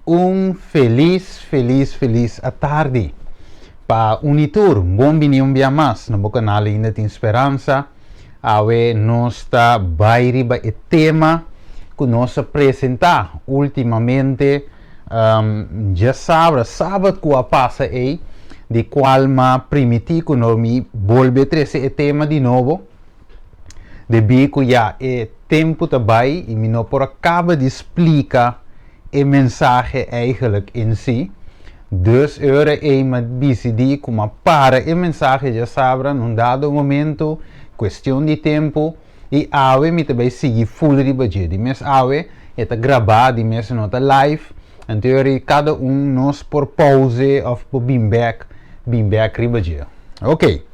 Un feliz à tarde. Pa unitur, bom dia um dia mais no canal ainda tem esperança. Awe nós está bairiba e tema que nós apresentar ultimamente. Já sabe, sábado que passa aí, de qual ma primitivo nós me volve trazer o tema de novo. De bico já é tempo também e me não por acaba de explicar e mensagem eigenlijk in si. Dus iemand decidi como para e mensagem já sabe num dado momento, questão de tempo e awe me também seguir full ribadia. De mes awe é tá gravado, de mes não tá live. Então cada nós por pause of por beam back ribadia. Ok.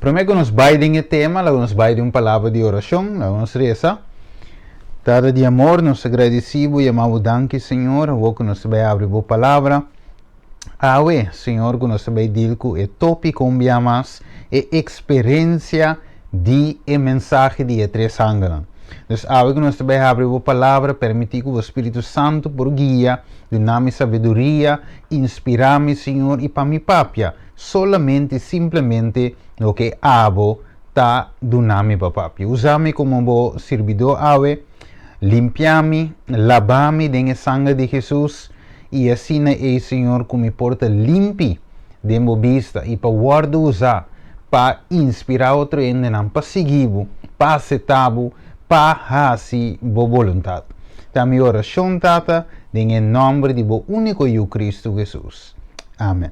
Primeiro que nós vai de tema, logo nós vai de uma palavra de oração, logo nós reza. Dada de amor, nós agradecemos e amamos danke, Senhor, o que nós vai abrir a palavra. Awe, Senhor, que nós vai dizer que é tópico um dia mais, é experiência de mensagem de três ângulos. Então, awe que nós vai abrir a palavra, permitir que o Espírito Santo por guia, dá-me sabedoria, inspirar-me, Senhor, e para mi papia, solamente, simplesmente, o que abo está dando-me para papia. Usa-me como um servidor, awe, limpiar-me, lavar-me com o sangue de Jesus e assim é, Senhor, que me porta limpo de minha vista e para guardar usar para inspirar outro ainda não para seguir, para aceitar, para fazer boa vontade. Então, minha oração, Tata, em nome de o único eu Cristo Jesus. Amém.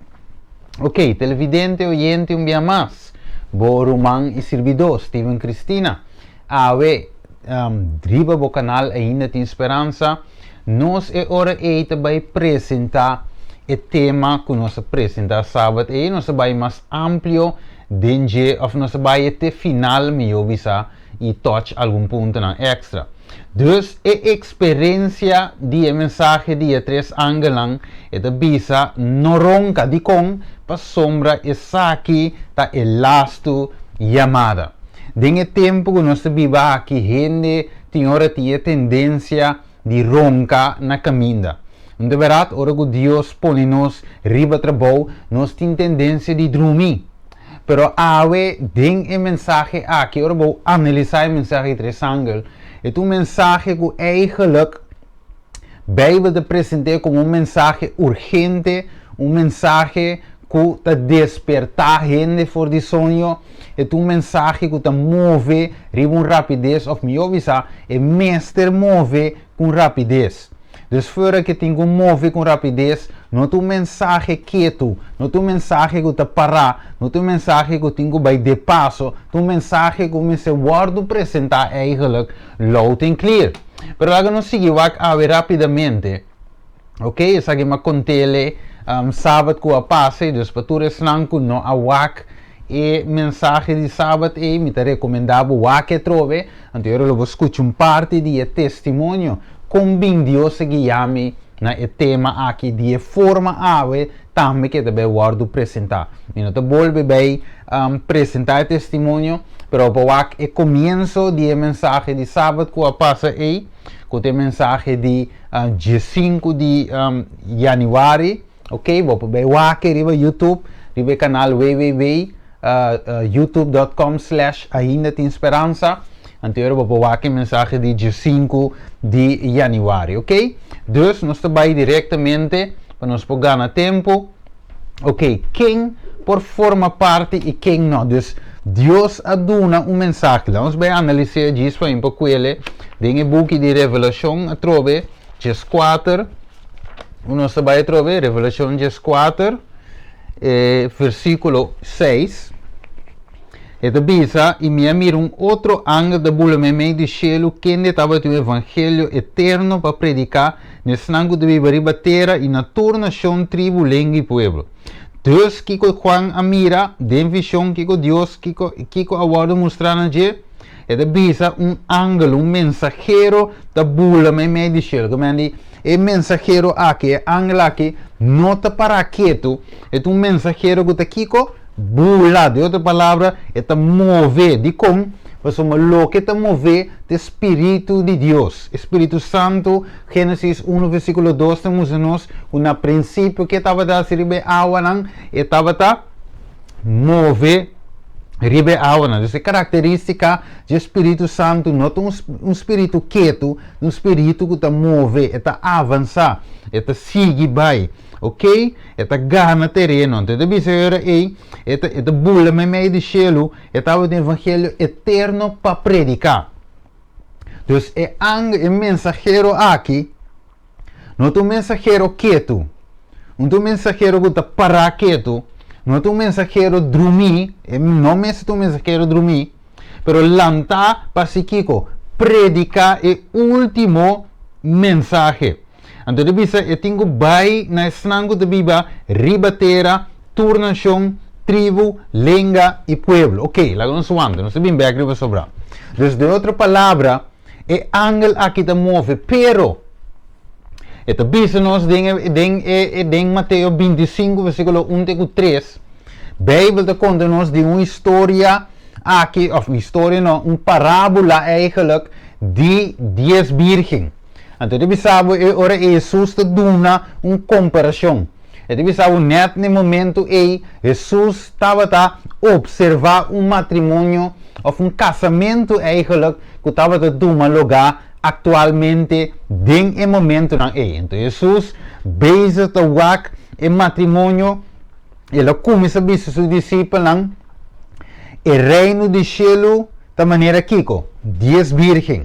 Ok, televidente, oyente, um dia mais. Bo Roman e servidor, Steven Cristina. Awe, driba o canal ainda tem esperança. Nós é hora aí também apresentar o tema que nós apresentamos sábado e nós vai mais amplo dentro of nós vai até final meu visa e touch algum ponto na extra. Dus a experiência de mensagem de três ângulos é da visa não ronca de com para sombra essa aqui tá é lasto chamada. Dengue tempo que nós vivemos aqui, gente tem hora tinha tendência de ronca na caminha. De verdade, hora que Deus põe nos riba trabalho, nós tem tendência de dormir. Pero awe den a mensagem aqui, hora vou analisar a mensagem de três ângulos. É uma mensagem que eigenlijk bij te apresentar como uma mensagem urgente, uma mensagem que te despertar gente for de sonho. É uma mensagem que te move com rapidez, ou melhor dizer, é mestre move com rapidez. Dus fora que tem que mover com rapidez, não é uma mensagem quieto, não é uma mensagem que te parar, não é uma mensagem que tem que vai de passo, é uma mensagem que me se guarda apresentar eigenlijk loud and clear. Pero agora não seguimos a ver rapidamente, ok? Essa aqui é uma contele sábado que passa, dus para tu resnanco não a wak e mensagem de sábado e me te recomendava wak trove, então eu vou escutar parte de testemunho. Com bem Deus que chame na tema aqui de forma ave também que deve guardo apresentar. E não te volve bem apresentar testemunho, pero para o começo de mensagem de sábado que passa aí, com a mensagem de dia 5 de janeiro, ok? Vou para o YouTube, riba canal youtube.com/ainda tem esperança. Anterior vou pôr aqui a mensagem de dia 5 de janeiro, ok? Dus nós trabalhamos diretamente para nós pegar no tempo, ok? Quem por forma parte e quem não. Dus Deus aduna uma mensagem. Nós vamos analisar isso para com ele. Tem o book de Revelação a trove, dias 4. Nós vai trover Revelação dias 4, versículo 6. E da bisa e me mira outro anjo da bula me meio de cielo que estava o evangelho eterno para predicar nesse nango de viver terra e na tua nação, tribo, língua e pueblo. Dus kiko Juan a mira, den visão kiko Deus kiko agora mostrar na je e da bisa anjo, mensageiro da bula me meio de cielo. Como é mensageiro aqui, anjo aqui, não está para quieto, é mensageiro que está kiko bula, de outra palavra, é move de com Mas lo que te move de Espírito de Deus. Espírito Santo, Gênesis 1, versículo 2, temos nós um princípio que estava a servir água, e estava a mover ribe água. Essa característica do Espírito Santo não é um espírito quieto, um espírito que está move, está avançar, está seguir vai, ok? Está ganha terreno. Então, deve ser aí, está bula me meio de cielo, está o evangelho eterno para predicar. Então, é mensageiro aqui, não é um mensageiro quieto, não é um mensageiro que está para quieto. Não é um mensageiro dormir, não é um mensageiro dormir, mas lanta para si Kiko, predicar o último mensagem. Então, eu tenho bai na esnango de Biba, ribatera, turnação, tribo, lenga e pueblo. Ok, lá não suando, não se bem bem aqui sobrar. Então, de outra palavra, é ángel aqui te move, pero esta business em Mateus 25, versículo 1 a 3, a Bíblia te conta-nos de uma história aqui, of história não, uma parábola eigenlijk de 10 virgens. Então, você sabe, agora Jesus te dá uma comparação. Você sabe, net no momento em Jesus estava a observar um matrimônio, ou um casamento eigenlijk, que estava a dar lugar atualmente em momento não é. Então Jesus beija o wak em matrimônio, ele começa a ver seus discípulos, o reino de cielo da maneira Kiko, 10 virgens.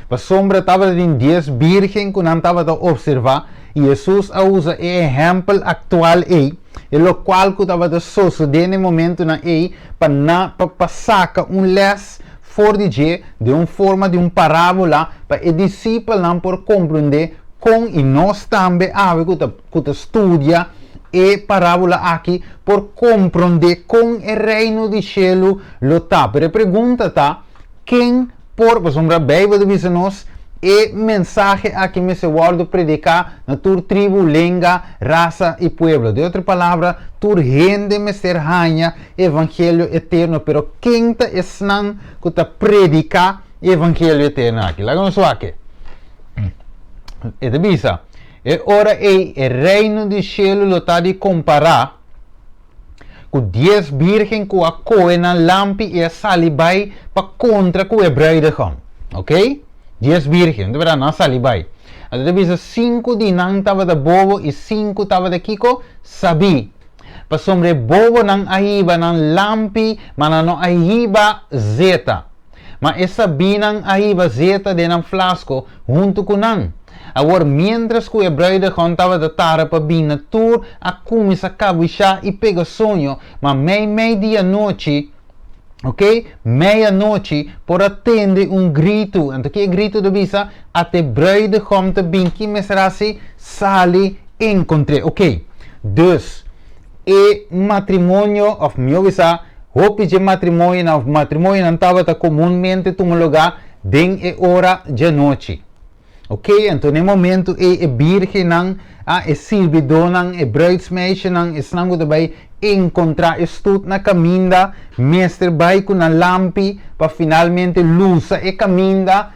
A sombra estava em 10 virgens que não estava a observar, e Jesus usa o exemplo atual aí, o qual que estava a suceder no momento não é, para sacar les fora de uma forma de uma parábola para os discípulos não por compreender com e nós também que estudia e parábola aqui por compreender com o reino de cielo lo tá. Pero a pergunta tá, quem por a Bíblia diz nós e mensagem aqui me se guarda predicar na tua tribo, lenga, raça e pueblo. De outra palavra, tua gente me ser ranha evangelho eterno, pero quem te esnan que te predicar evangelho eterno aqui. Lá não só aqui. E te bisa, e ora o reino de cielo lo tá de comparar com 10 virgens que a coe na lampi e a salibai para contra com o bruidegom. Ok? 10 virgens, verdade, não salibai. Então, deve 5 de não estava da bobo e 5 estava da Kiko, sabi. Para sobre bobo não aiba, não lampi, mas não aiba zeta. Mas essa bi não aiba zeta de não flasco, junto com não. Agora, mientras que o bruidegom estava da tara para vir na tour, a começa a cabuchar e pega sonho, mas meia noite, ok? Meia-noite, por atender grito. Então, que grito de visa? Até bruidegom te bem que me será assim, sali, encontrei. Ok? Dus, e matrimônio, of meu visa, hopi de matrimônio não estava comumente num lugar, den e hora de noite. Ok? Então, no momento, e virgem não, e servidor não, e bruidsmeisje não, e snango daarbij encontrar estudo na caminda, mestre vai com a lampi, para finalmente lusa e caminda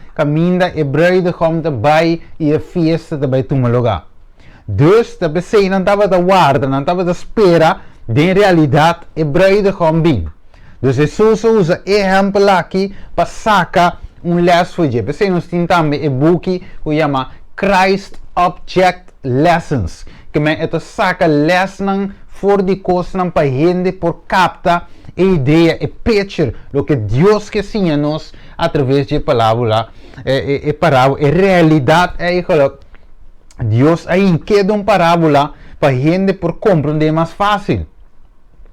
e bruidegom daarbij e a festa daarbij tomar lugar. Dus, de PC não estava a guarda, não estava a espera, de realidade, e bruidegom bem. Dus, Jesus usa exemplo aqui para sacar les voor je. We nós temos também um boek que chama Christ Object Lessons. Que é saca lesson for de coisas para gente por capta a ideia, a picture, o que Deus que ensina nos através de palavra, parábola, a realidade é que Deus aí queda uma parábola para gente por compreender mais fácil.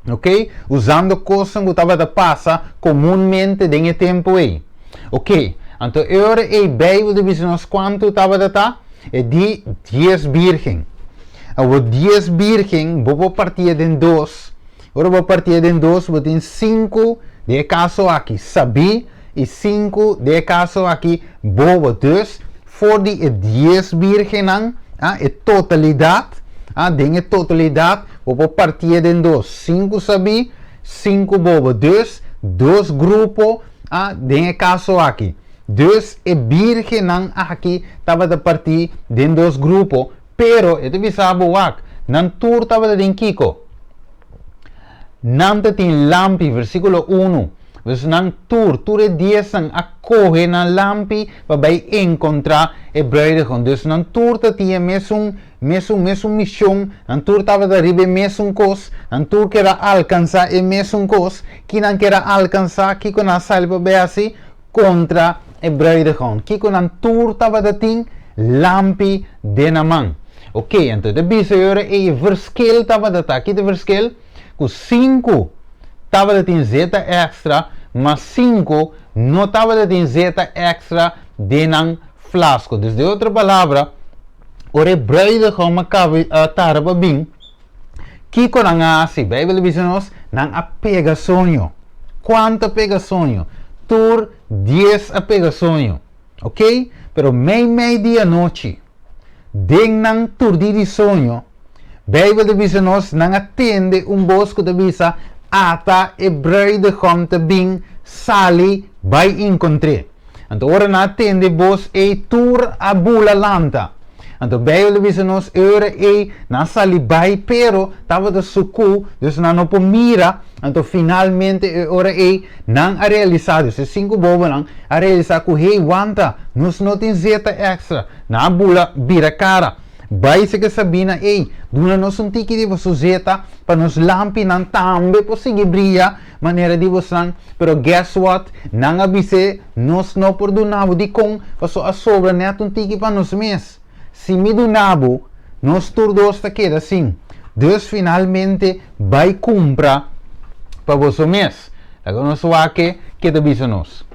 Ok? Usando coisas que estava a passar comumente em tempo aí. Ok, então agora a Bíblia diz nos quanto estava a dar? É de 10 virgens. Agora 10 virgens, vou partir em 2. Agora vou partir em 2, vou ter 5 de caso aqui, sabi, e 5 de caso aqui, bobo. Dus, voor die 10 virgens, a totalidade, de totalidade, vou partir em 2. 5 sabi, 5 bobo. Dus, 2 grupos, Den caso aqui. Dus é virgem não aqui estava de partir de dois grupos, pero ito bisabo wak, nan tur estava de Kiko. Não tem lampi, versículo 1. Dus nang tur é 10 ang akoge na lampi para vai encontrar e bruidegom. Dus nang tur tinha mesmo missão, nang tur estava de ribe mesmo cos, nang tur quer alcançar e mesmo cos, que não quer alcançar, que com a salva vai assim contra e bruidegom. Que com nang tur estava de tin lampi de na mão. Ok, então de bisa yore e verschil estava de tá, que de verschil? Com 5 estava de tin zeta extra, mas 5 não estava de tin zeta extra de nan flasco. Dus de outra palavra, ore bruidegom acaba tarba bem, que com a assim, Bíblia diz nos, nan apega sonho. Quanto apega sonho? Tur 10 apega sonho, ok? Pero meia noite, den nan tur di sonho, Bíblia diz nos, nan atende bosco de visa, ata e bruidegom te bem sali vai encontre. Então ora na atende bos e tur a bula lanta. Então Bíblia diz nos ora e na sali vai pero tava de suku, dus na no mira. Então finalmente ora e não a realizado. Se 5 bobo não a realizar com hey wanta nos não tem zeta extra na bula vira cara. Vai se que sabina ei duna nos um tiki de vosso zeta para nos lampi não tambe possível brilha maneira de você pero guess what não abise nos não por dunabo de com passo a sobra neto um tiki para nos mes se me dunabo nos turdos ta queda assim Deus finalmente vai comprar para vosso mes agora nos va que te bisa nos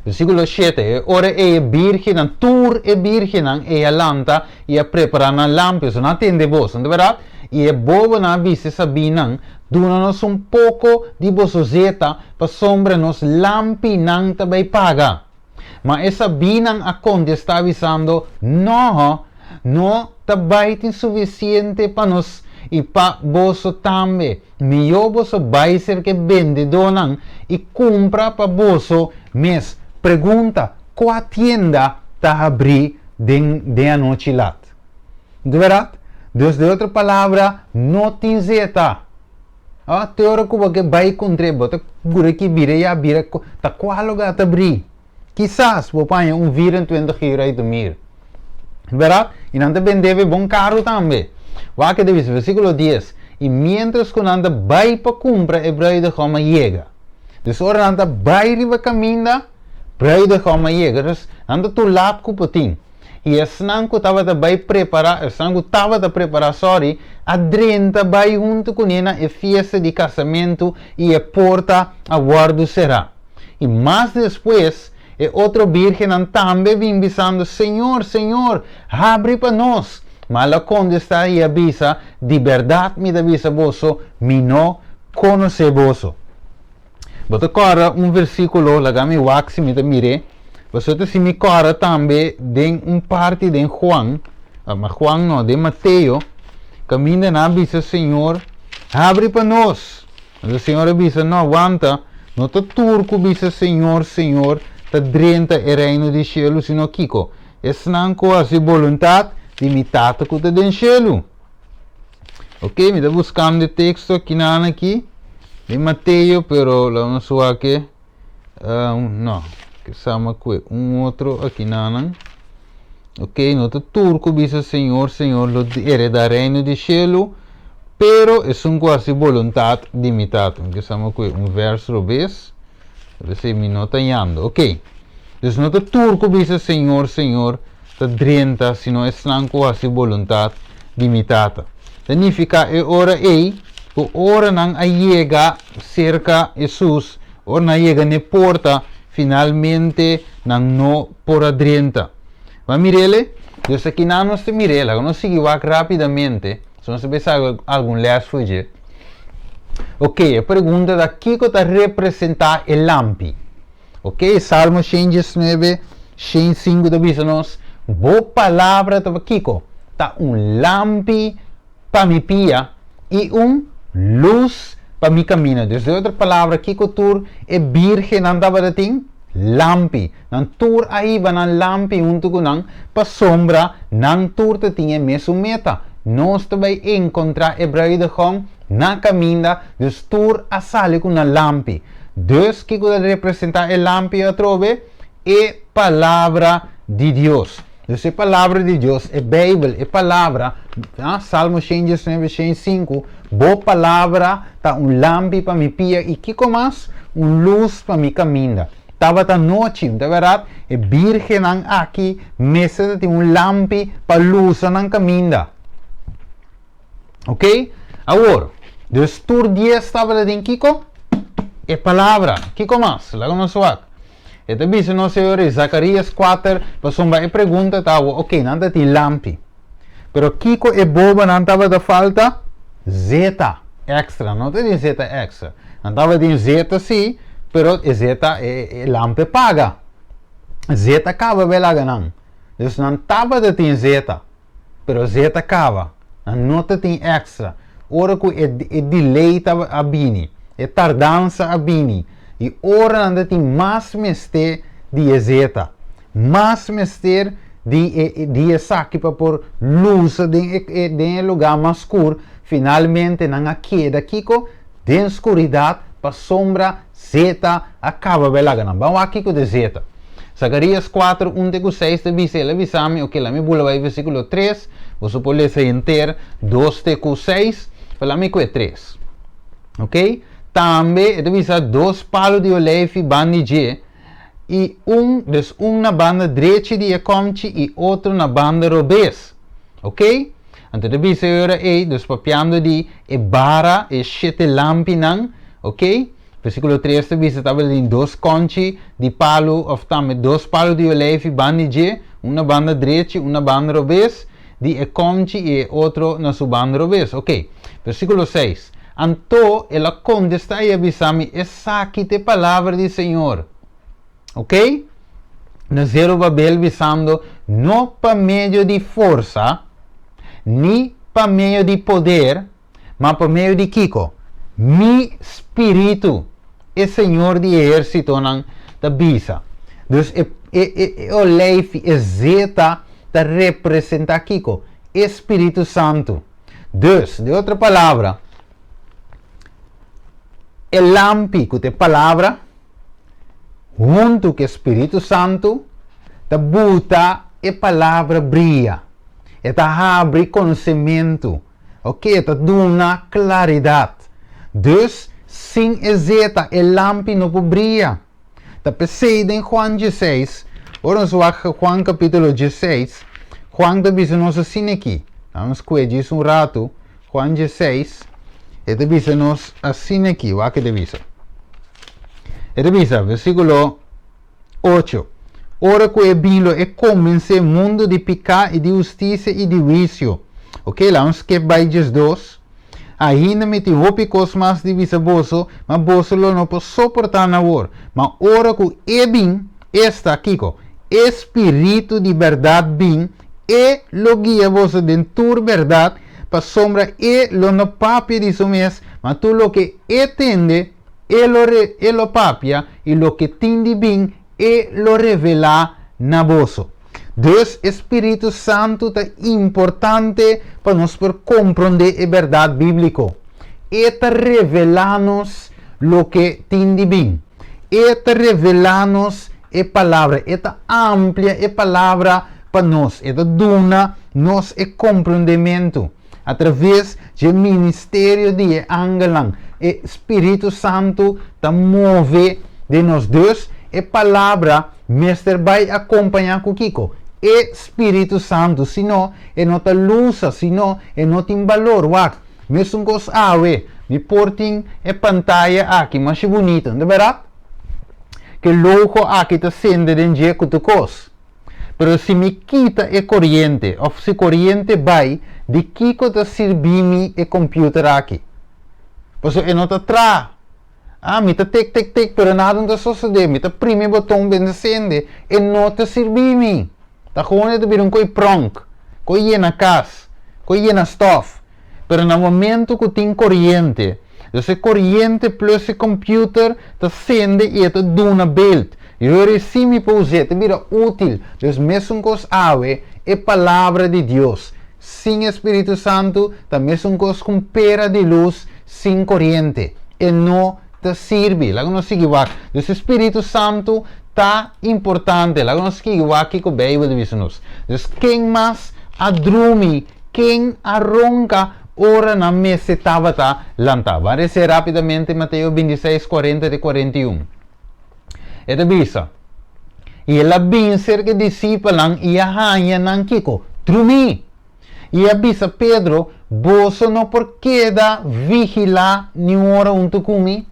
Versículo 7. Ora é virgem, an tur é virgem, é a lanta, e a preparar na lampa, so não atende vos, não é verdade? E é bobo na vista sabinang, duna-nos pouco de vosso zeta, para sombra nos lampi nang tabay paga. Mas essa binang aconte está avisando, não tabay tin suficiente para nos e para vosso também. Melhor vosso vai ser que vende donang e compra para vosso mês. Pergunta, qual tienda está abrir de a noite lá? De verdade? Deus de outra palavra, não tem zeta. Teora que vai encontrar, bota gura que vira, tá qual lugar está abrir? Quizás, vou panha vira em 20 euros e dormir. De verdade? E não também deve bom caro também. Vai que deve versículo 10. E mientras que anda vai para comprar, hebreu de como chega. Dus ora anda vai riba caminha, bruidegom chega. Anda tu lap kupotin. E esnan ko tava da vai preparar, a 30 vai junto com ela e festa de casamento e a porta a guardo será. E mais depois, e outro virgem também vem avisando, Senhor, abre para nós. Mas ela contesta e avisa, de verdade me avisa vosso, me não conhece vosso. Bota agora versículo, lagami wax me mire. Você se me cora também de parte de Juan, mas Juan não, de Mateo, caminha na avisa, Senhor, abre para nós. Mas o Senhor avisa, não aguanta, não está turco, avisa, Senhor, está dentro do reino de cielo, sino Kiko. Es não com a sua vontade de imitar o que está dentro do cielo. Ok, me está buscando o texto aqui, de Mateo, pero la vamos a aqui, não. Que sama com outro aqui nanan. Ok, nota turco bisa Senhor, lo hereda reino de cielo, pero é quase vontade de imitar. Que sama com verso vez, você me nota yando. Ok, dus nota turco bisa Senhor, ta drenta, sino é quase vontade de imitar. Significa é ora o ora não chega cerca Jesus, ora não chega na porta. Finalmente não por adrienta. Mas mirele, eu sei que não se mirela, não se vai rapidamente, se não se pensa algum les fugir. Ok, a pergunta daqui que está representar o lampi. Ok, Salmo 119, 105 da bisa-nos, boa palavra está aqui, está lampi para mi pia e luz para mi camino. Dus de outra palavra, kiko tur e virgen andava de ting lampi. Nan tur aí va nan lampi junto com nan pa sombra nan tur te tinha mesmo meta. Nós também encontrar hebraidagão na caminda, dus tur a sale com na lampi. Dus kiko de representar e lampi a trove e palavra de Deus. Dus é palavra de Deus, é Bíblia, é palavra. Salmo 119, 105. Boa palavra, tá lampi para mi pia e kiko mais? Luz para mi caminda. Tava ta noite, tá verdade? E virgem aqui, mesa tem lampi para luz na caminda. Ok? Agora, dus tur 10 estava de kiko? É palavra. Kiko mais? Lago no suak. Ito bisa no Senhor, Zacarias 4, pasomba e pergunta tawo, ok, nanda ti lampi. Pero kiko e boba nantava da falta zeta extra, não tem zeta extra. Nantava di zeta sim, pero e zeta e lampe paga. Zeta cava bela ganang. Dus nantava da ti zeta, pero zeta cava. Não tem extra. Ora que e delay tava abini, e tardança abini. E ora anda tem mais mestre de zeta, mais mestre de saque para pôr luz de lugar mais escuro. Finalmente na queda kiko de escuridade para sombra zeta acaba belagana. Vamos aqui com de zeta. Zacarias 4, 1-6 te dice, ele avisame, ok, la mi bula vai versículo 3, você pode ler inteiro, 2-6, falame com 3. Ok? Também ele avisa 2 palos de olive bandige e na banda direita de Ecomchi e outro na banda robês. Ok? Então ele avisa agora dos papiando de bara e 7 lampinan. Ok? Versículo 3 te avisa estava em 2 conchi de palo, ou também 2 palos de olive bandige, na banda direita e na banda robês de Ecomchi e outro na sua banda robês. Ok? Versículo 6. Então, ela contesta e avisa-me, essa aqui é a palavra do Senhor. Ok? Na Zerubabel avisando, não para meio de força, nem para meio de poder, mas para meio de Kiko. Mi espírito, é Senhor de exército, não da bisa. Dus, o leif, é zeta, da representa Kiko, Espírito Santo. Dus, de outra palavra, el lampi que tem palavra junto com o Espírito Santo da buta e palavra brilha e ta abre conhecimento, ok, ta duna claridade. Dus sem exeta el lampi não brilha. Ta pensei em Juan 16, ora Juan capítulo 16, Juan da bisa nos assim aqui. Vamos cuidar um rato, Juan 16. E divisa nos assim aqui, o que divisa. E divisa, versículo 8. Ora que é bilo e comece mundo de pecado e de justiça e de juízo. Ok, lá vamos que vai diz 2. Ainda me tive picos mais divisa boso, mas boso lo não pode suportar na hora. Mas ora que é bem, está aqui, espírito de verdade bem, e lo guia vosso dentro verdade, para sombra e lo no papia de su mes, mas tu lo que entende e lo papia e lo que tindi bem e lo revela na vosso. Dus Espírito Santo é importante para nós por compreender a verdade bíblica. E te revela-nos lo que tindi bem. E te revela-nos a palavra. E te amplia a palavra para nós. E te dona nos o compreendimento. Através do ministério de Angelang, o Espírito Santo te move de nós dois e palavra, mestre vai acompanhar com Kiko. E Espírito Santo, senão, é não te lusa, senão, é não tem valor, wak. Mesmo que os awe, me portem a pantalla aqui, mas é bonito, não é verdade? Que logo aqui te sende de dia que tu cos. Pero se me quita a corrente, ou se a corrente vai, de que te servir o computer aqui? Pois eu não te tra. Me te tic, pero nada não te sucede. Me te prime botão bem acende e não te servir. Tá gewoon te vir coi pronk, coi na casa, coi na stof. Pero no momento que tem corrente, Dus a corrente plus a computer te sende e te duna beeld. Eu recebi para te vira útil. Dus mesmo cos ave é palavra de Deus. Sem Espírito Santo, também mesmo cos com pera de luz, sem corrente. E não te serve. Lá não se equivoca. Dus Espírito Santo tá importante. Lá não se equivoca com a Bíblia diz nos. Dus quem mais adrumi, quem arronca, ora na mesa tabata lanta. Vamos ser rapidamente Mateus 26, 40 e 41. E avisa. E ela binser que discípulos e a rainha não kiko. Trumi. E avisa Pedro, você não por queda vigilar ni hora comi.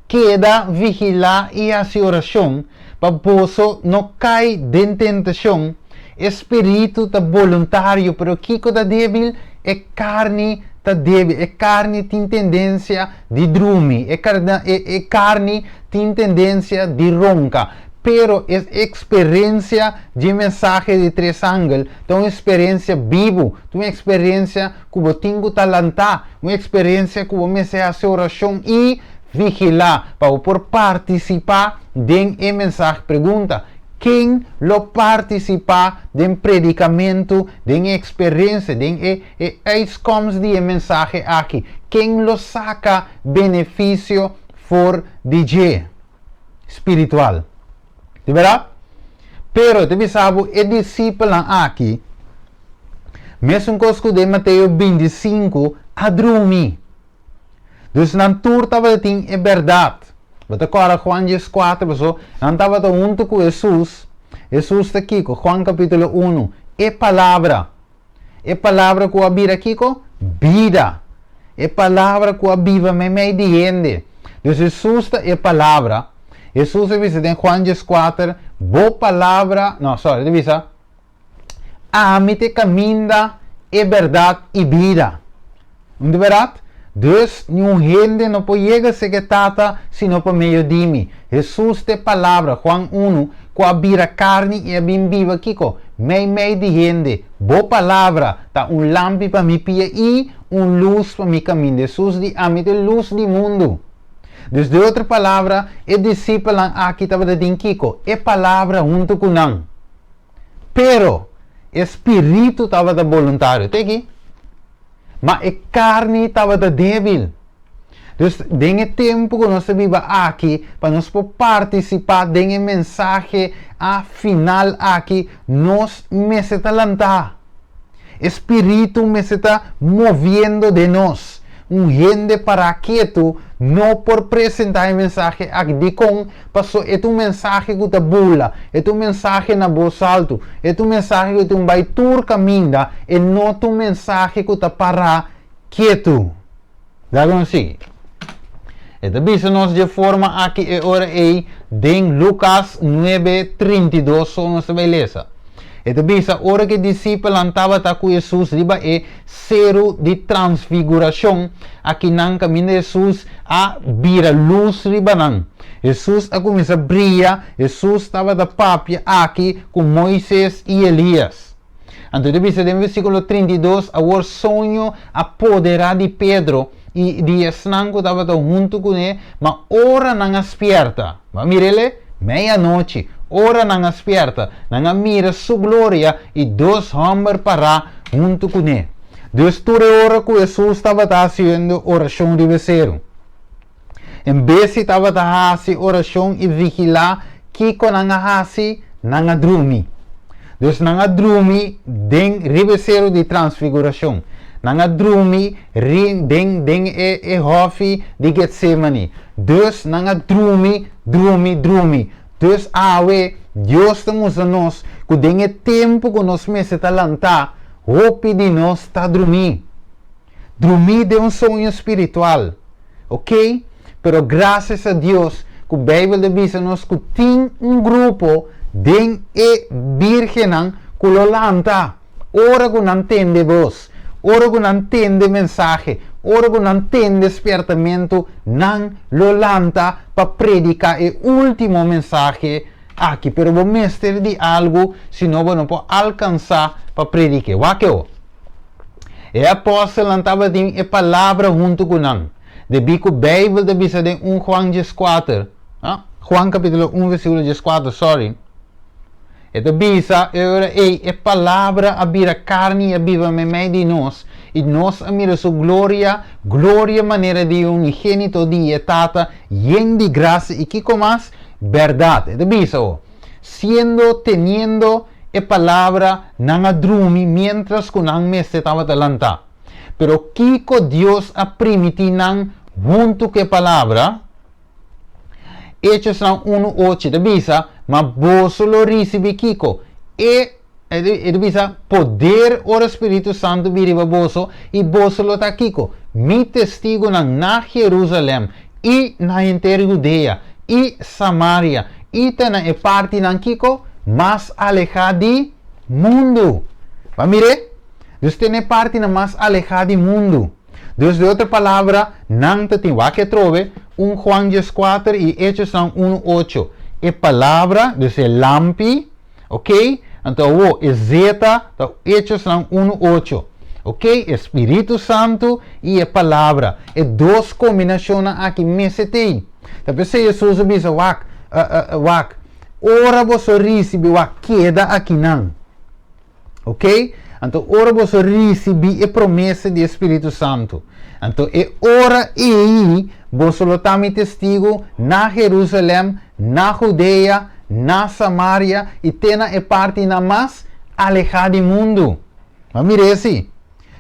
Queda vigilar e a oração. Para você não cair de tentação. Espírito tá voluntário, pero kiko da débil é carne tá débil, é carne tem tendência de dormir, é carne tem tendência de ronca, pero é experiência de mensagem de três ângulos, então uma experiência vivo, uma experiência que você tem que talentar, uma experiência que você faz oração e vigilar, para por participar de mensagem pergunta. Quem lo participa de predicamento, de experiência, de outcomes de mensagem aqui. Quem lo saca benefício for DJ espiritual. De verdade? Pero, te sabe, é discípulo aqui, mesmo coisa de Mateus 25, a dormir. Dus na turta vai ter é verdade. Wat agora Juan 4, pessoal, não estava junto com Jesus. Jesus está aqui, com Juan capítulo 1. É palavra. É palavra que habita aqui, com vida. É palavra que habita meio de gente. Então, Jesus é palavra. Jesus diz em Juan 4, boa palavra, não, sorry, diz, amite caminha, é verdade e vida. Não é verdade? Dus, nenhum gente não pode chegar a ser tata, sino por meio de mim. Jesus tem palavra, Juan 1, com a bira carne e a bim viva aqui, meio de gente. Boa palavra, tá lâmpada para mi pia e luz para mi caminho. Jesus diz, a mim é luz do mundo. Dus, de outra palavra, é discípulo aqui estava de Kiko, é palavra junto com não. Pero, espírito estava de voluntário, tá aqui? Mas a carne estava débil. Então, tem tempo que nós vivemos aqui, para nós participar da mensagem a final aqui, nós me está lançando. Espírito me está movendo de nós. Gente para quieto, não por apresentar a mensagem aqui com, passou é uma mensagem que te bula, é uma mensagem na voz alto, é uma mensagem que te vai tur caminho, é não uma mensagem que te para quieto. Dá para seguir. Então, bisa nós de forma aqui é hora aí, de Lucas 9:32, só nossa beleza. Então, bisa, hora que discípulo estava com Jesus, riba é zero de transfiguração. Aqui não caminho de Jesus a vira luz riba não. Jesus a começar a brilhar. Jesus estava da papia aqui com Moisés e Elias. Então, bisa, no versículo 32, o sonho apoderar de Pedro e de Esnanco estava junto com ele, mas ora não aspierta. Mirele, meia-noite. Ora não aspierta, não mira sua glória e dois homens para junto com ele. Deus toda hora que Jesus estava fazendo oração de bezerro. Em vez de estava fazendo oração e vigilar, que não faz, não dorme. Deus não dorme den bezerro de transfiguração. Não dorme den hofe de Getsemane. Deus não dorme. Dus awe, Deus estamos a nós, que tem tempo que nós me se talentar, hope de nós está dormir. Dormir de sonho espiritual, ok? Pero graças a Deus, que a Bíblia diz a nós que tem grupo de virgem que lo lanta, ora que não entende voz, ora que não entende mensagem, ora que não tem despertamento, não lo lanta para predicar o último mensagem aqui. Pero vou mestre de algo, senão não pode alcançar para predicar. Wakeo. E apóstolo estava a palavra junto com não. de bico Bijbel de bisa de 1 Juan 4. Juan capítulo 1 versículo 4, sorry. Ito bisa, e palavra abira carne e abiva me mei di nos, e nos amira su gloria maneira de unigênito de etata, yen de graça e kiko mas, verdade. Ito bisa, teniendo e palavra nangadrumi, mientras kunang meste tava talanta. Pero kiko Dios a primiti nang junto que palavra, Hechos 1:8 de bisa, ma boso lo recibi kiko. E de bisa, poder ora Espírito Santo viriva boso, e boso lo ta kiko. Mi testigo na Jerusalém, e na inteira Judea, e Samaria, e na e parte nan kiko, mas alejado di mundo. Va mire? Dus tem parte na mas alejado di mundo. Dus de outra palavra, não te tem que trove, 1 Juan 4 e Hechos 1:8. E palavra, dus é lampi, ok? Então, é zeta, então Hechos 1:8. Ok? Espírito Santo e a palavra. É duas combinações aqui nesse tem. Então, Jesus diz, ora você recebe, queda aqui não. Ok? Então, ora você recebe a promessa do Espírito Santo. Então, é ora e você está me testigo na Jerusalém, na Judeia, na Samaria e tena é parte na mais alejada do mundo. Mas mire assim.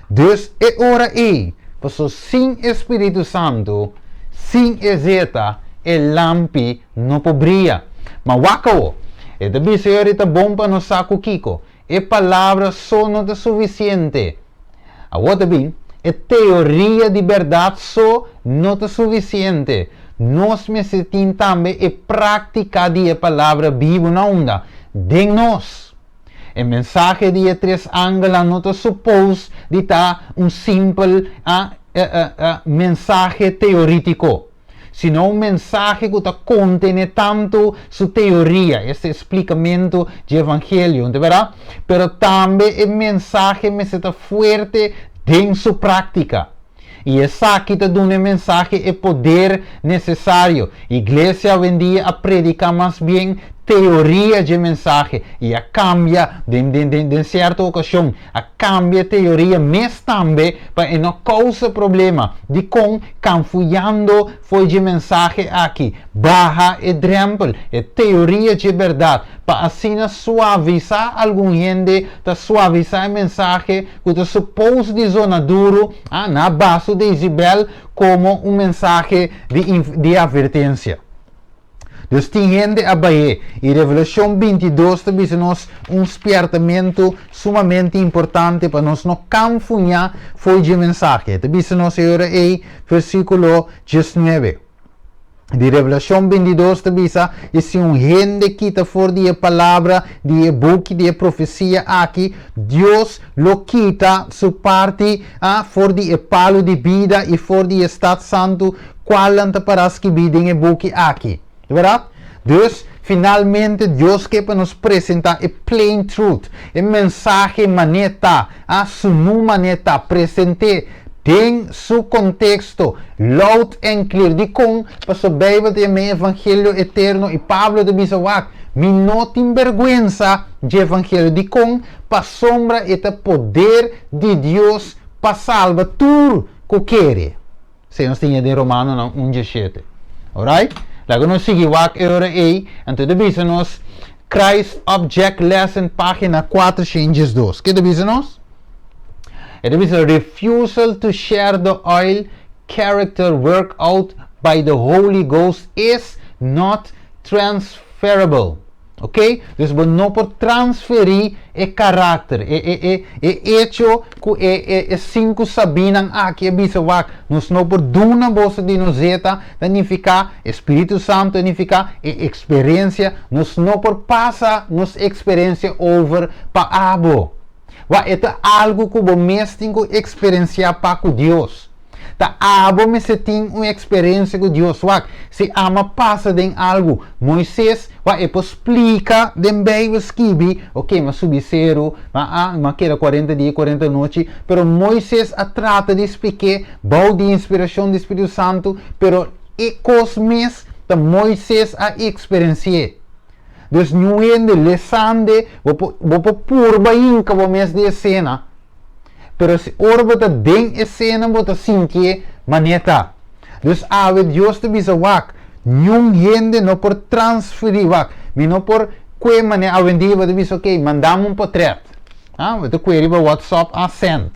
Dus é ora e, você sem Espírito Santo, sem exeta, e lampi não pobria. Mas wakao, é da senhorita bom para no saco kiko. E palavra só não é suficiente. A outra bem, é teoria de verdade só não é suficiente. Nós necessitamos também e prática de palavra viva na onda. De nós. O mensagem de três ângulos não é supposto de estar simples mensagem teórico. Sino mensagem que contém tanto sua teoria, esse explicamento de evangelho, verdade? Pero também o mensagem me está forte em sua prática. E essa aqui te dá um mensagem e poder necessário. A igreja vendia a predicar mais bem teoria de mensagem e a cambia de certa ocasião, a cambia teoria, mas também para não causar problema de com confundindo foi de mensagem aqui, barra e drempel, é teoria de verdade, para assim suavizar algum gente, para suavizar a mensagem que está suposto de zona duro, na base de Isabel, como mensagem de advertência. Dus tem gente a Bahia e Revelação 22 também nos despertamento sumamente importante para nós não confundir foi de mensagem. Também nos era aí versículo 19. De Revelação 22 também é se gente que está fora de palavra, de book, de profecia aqui, Deus lo quita sua parte fora de palo de vida e fora de estado santo, qual anta para que vida em book aqui. Verdade? Dus, finalmente, Deus quer nos apresentar a plain truth, a mensagem maneta, a sunu maneta, presente, tem seu contexto, loud and clear, de com, para a Bíblia tem o Evangelho eterno, e Pablo de Bisawak, me não tem vergonha de Evangelho, de com, para sombra e o poder de Deus, para salvar tudo que quer. Se nós temos de Romano 1:17. Alright? Lago nós seguimos wak euro e então devisa nós Christ Object Lesson página 4 changes 2. Que devisa nós? É devisa refusal to share the oil character work out by the Holy Ghost is not transferable. Ok? Então, não pode transferir o caráter, o hecho que cinco sabinam aqui, nós não podemos dar bolsa de nozeta, significa Espírito Santo, significa experiência, nós não podemos passar nossa experiência over para abo. É algo que você tem que experienciar para com Deus. Ta abo me se tem uma experiência com Deus, wak. Se ama passa de algo. Moisés, wak, e explica dem bem o skibi, ok, mas subi zero, mas queda 40 dias, 40 noites, pero Moisés a trata de explicar, bau de inspiração do Espírito Santo, pero e cosmes ta Moisés a experienciar. Dus nu en de lesande, wopo purba inca wo mes de cena. Pero se orbo ta den escena bota sinke maneta. Dus ave Dios te bisa wak. Nyung gente no por transferir wak. Mi no por que mane avendi bota bisa ok, mandam un portret. Bota query ba WhatsApp a send.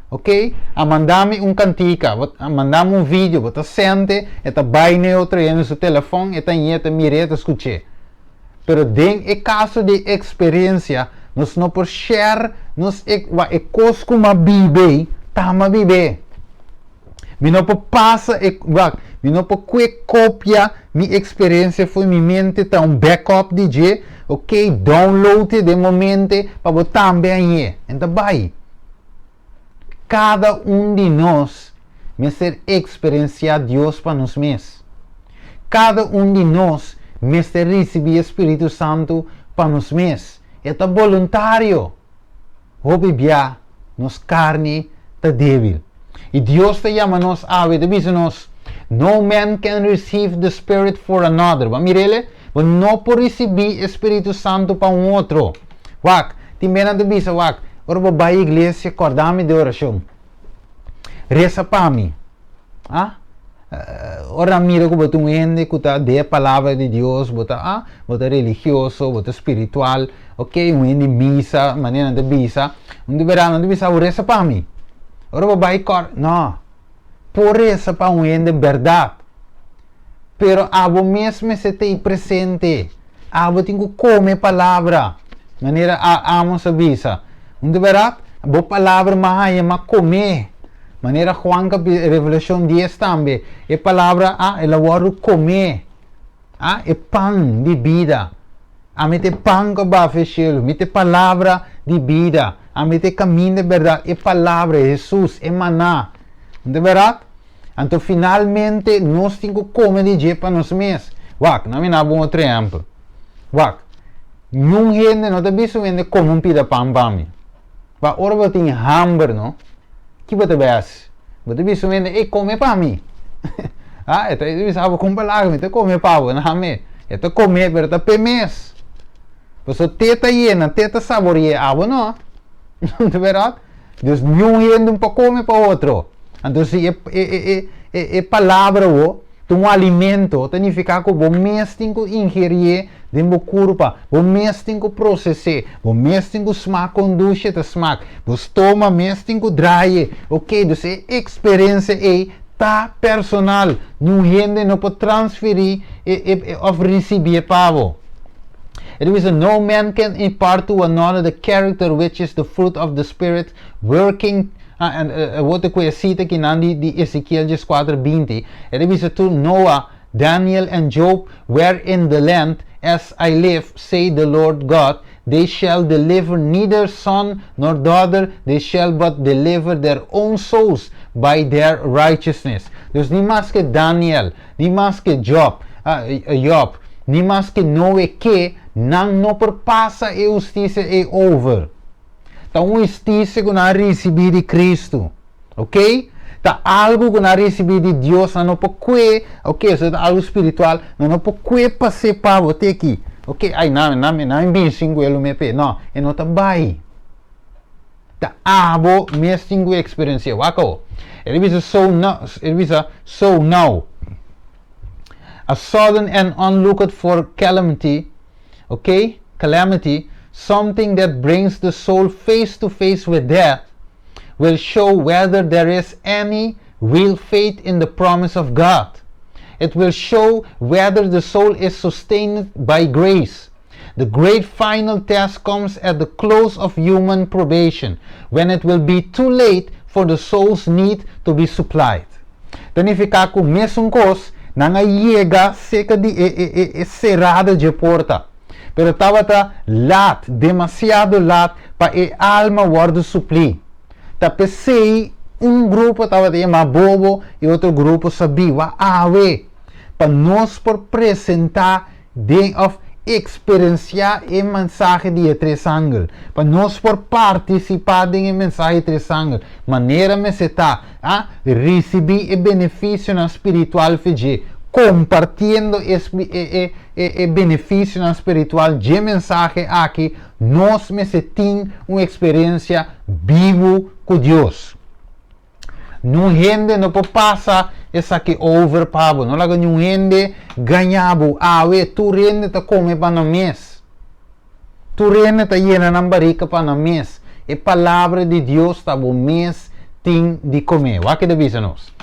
Ok? A mandami un cantica, mandami un video, bota sente, eta baine outro no seu telefone, eta yeta mire, eta escuche. Pero den e caso de experiência, nós não por share, nós e cos como bibe, tama bibe. Mi não por passa mi não por que copia mi experiência foi mi mente tá um backup de je, ok, download de momento para botar bem então vai. Cada de nós me ser experienciar Deus para nós mesmos. Cada de nós me ser receber Espírito Santo para nós mesmos. É voluntário. Obibia, nos carne está débil. E Deus te chama nós a ver, diz nos, no man can receive the Spirit for another. Vamos mirele? Não pode receber Espírito Santo para outro. Wak, timbena de bisa wak. Ora vai à igreja, acordar-me de oração. Reza para mim. Ora mira que botar gente que está de palavra de Deus, botar religioso, botar espiritual, ok, gente missa, maneira de missa, verão de missa, reza para mim. Ora vai não, por reza para gente de verdade. Pero abo mesmo se tem presente, abo tenho que comer palavra, maneira amos a missa. Verdade? Boa palavra mais comer. Maneira Juan Revelação 10 também. É palavra ela vai comer. É pão de vida. A mete pão que vai fechar. Mete palavra de vida. A mete caminho de verdade. É palavra Jesus. É maná. De verdade? Então finalmente nós temos que comer de dia para nós mesmos. Wak, não me dá um outro exemplo. Wak, não gente não está visto vender como pida pão para mim. Mas ora você tem hamburger, não? Que você vê? Você visto vende e come para mim. Então você sabe como falar, você come para não me. Então come, mas tá pemes. Você teta llena, teta saboreia, não? De verdade? Deus não yendo para comer para outro. Então se é palavra um alimento, significa que você mesmo tem que ingerir de meu corpo, você mesmo tem que processar, você mesmo tem que smaak, conduzir a smaak, você toma mesmo tem que draai, ok? Então a experiência tá personal, não gente não pode transferir ou receber para você. It is no man can impart to another the character which is the fruit of the Spirit working. Wat ik weer zie que nandi di Ezequiel 4:20. It is to Noah, Daniel and Job were in the land, as I live, say the Lord God, they shall deliver neither son nor daughter, they shall but deliver their own souls by their righteousness. Dus niet mas que Daniel, niet mas que Job, niet mas que Noé que não perpassa e justiça e over. Então, justiça que nós recebemos de Cristo, ok? Tá algo que nós recebemos de Deus, não pode, ok? Isso é algo espiritual, não pode passar para você aqui, ok? Ai, não, bem cinco ele me pede, não, e não tá bem. Tá abo me cinco experiência, wako? It is so now. A sudden and unlooked for calamity, okay? Calamity. Something that brings the soul face to face with death will show whether there is any real faith in the promise of God. It will show whether the soul is sustained by grace. The great final test comes at the close of human probation, when it will be too late for the soul's need to be supplied. Significa que o mesmo coisa não chega cerca de cerrada de porta. Pero estava demasiado lat para a alma guarda suplir. Ta pensei grupo estava mais bobo e outro grupo sabia para nós por apresentar de of experienciar a mensagem de três ângulos, para nós por participar da mensagem de três ângulos, maneira me se está a receber o benefício na espiritual fede, compartilhando o benefício na espiritual de mensagem aqui, nós me se tem uma experiência vivo com Deus. Não rende, não pode passar essa aqui over pabo, não laga não rende ganhabo, tu rende tá come para no mês, tu rende tá llena na barriga para no mês, e palavra de Deus tá bom mês tem de comer, o que devisa nós?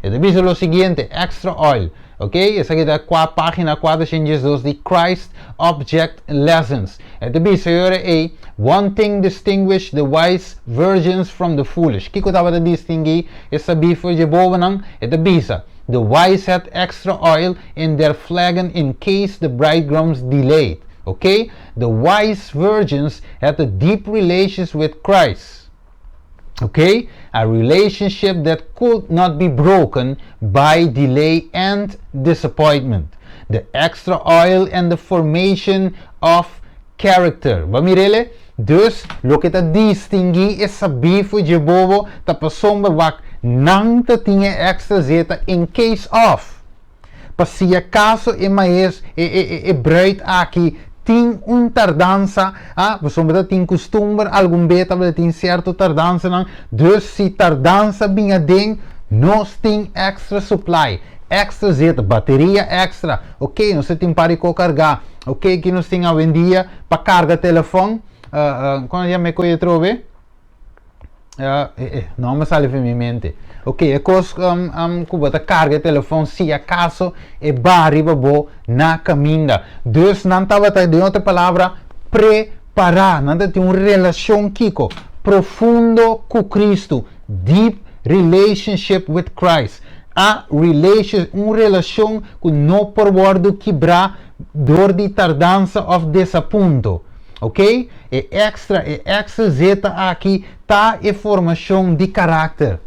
E devisa o seguinte, extra oil, ok? Essa aqui é a página 402 de Christ Object Lessons. E devisa é one thing distinguish the wise virgins from the foolish. Kiko tava a distinguir essa bifa de boa não? E devisa the wise had extra oil in their flagon in case the bridegroom's delayed. Okay? The wise virgins had a deep relations with Christ. Okay? A relationship that could not be broken by delay and disappointment. The extra oil and the formation of character. Bamirele? Dus, lo que ta distingui essa bifo de bobo ta pasomba wak nang ta tinha extra zeta in case of. Pa si acaso e bruid aqui tem tardança, pasomba tem costume, algum beta tem certo tardança, não? Dus se tardança vinha dentro, nós tem extra supply. Extra zeta, bateria extra, ok, nós tem para carregar, ok, que nós tem a vendia para carregar telefone, quando já me conhe trove, não me sale em minha mente, ok, é coisa que carregar telefone se acaso é barriba bo na caminha, dus não estava de outra palavra, preparar, não tem uma relação kiko, profundo com Cristo, deep relationship with Christ. Uma relação que não pode quebrar dor de tardança ou desaponto, ok? E extra zeta aqui tá a formação de caráter.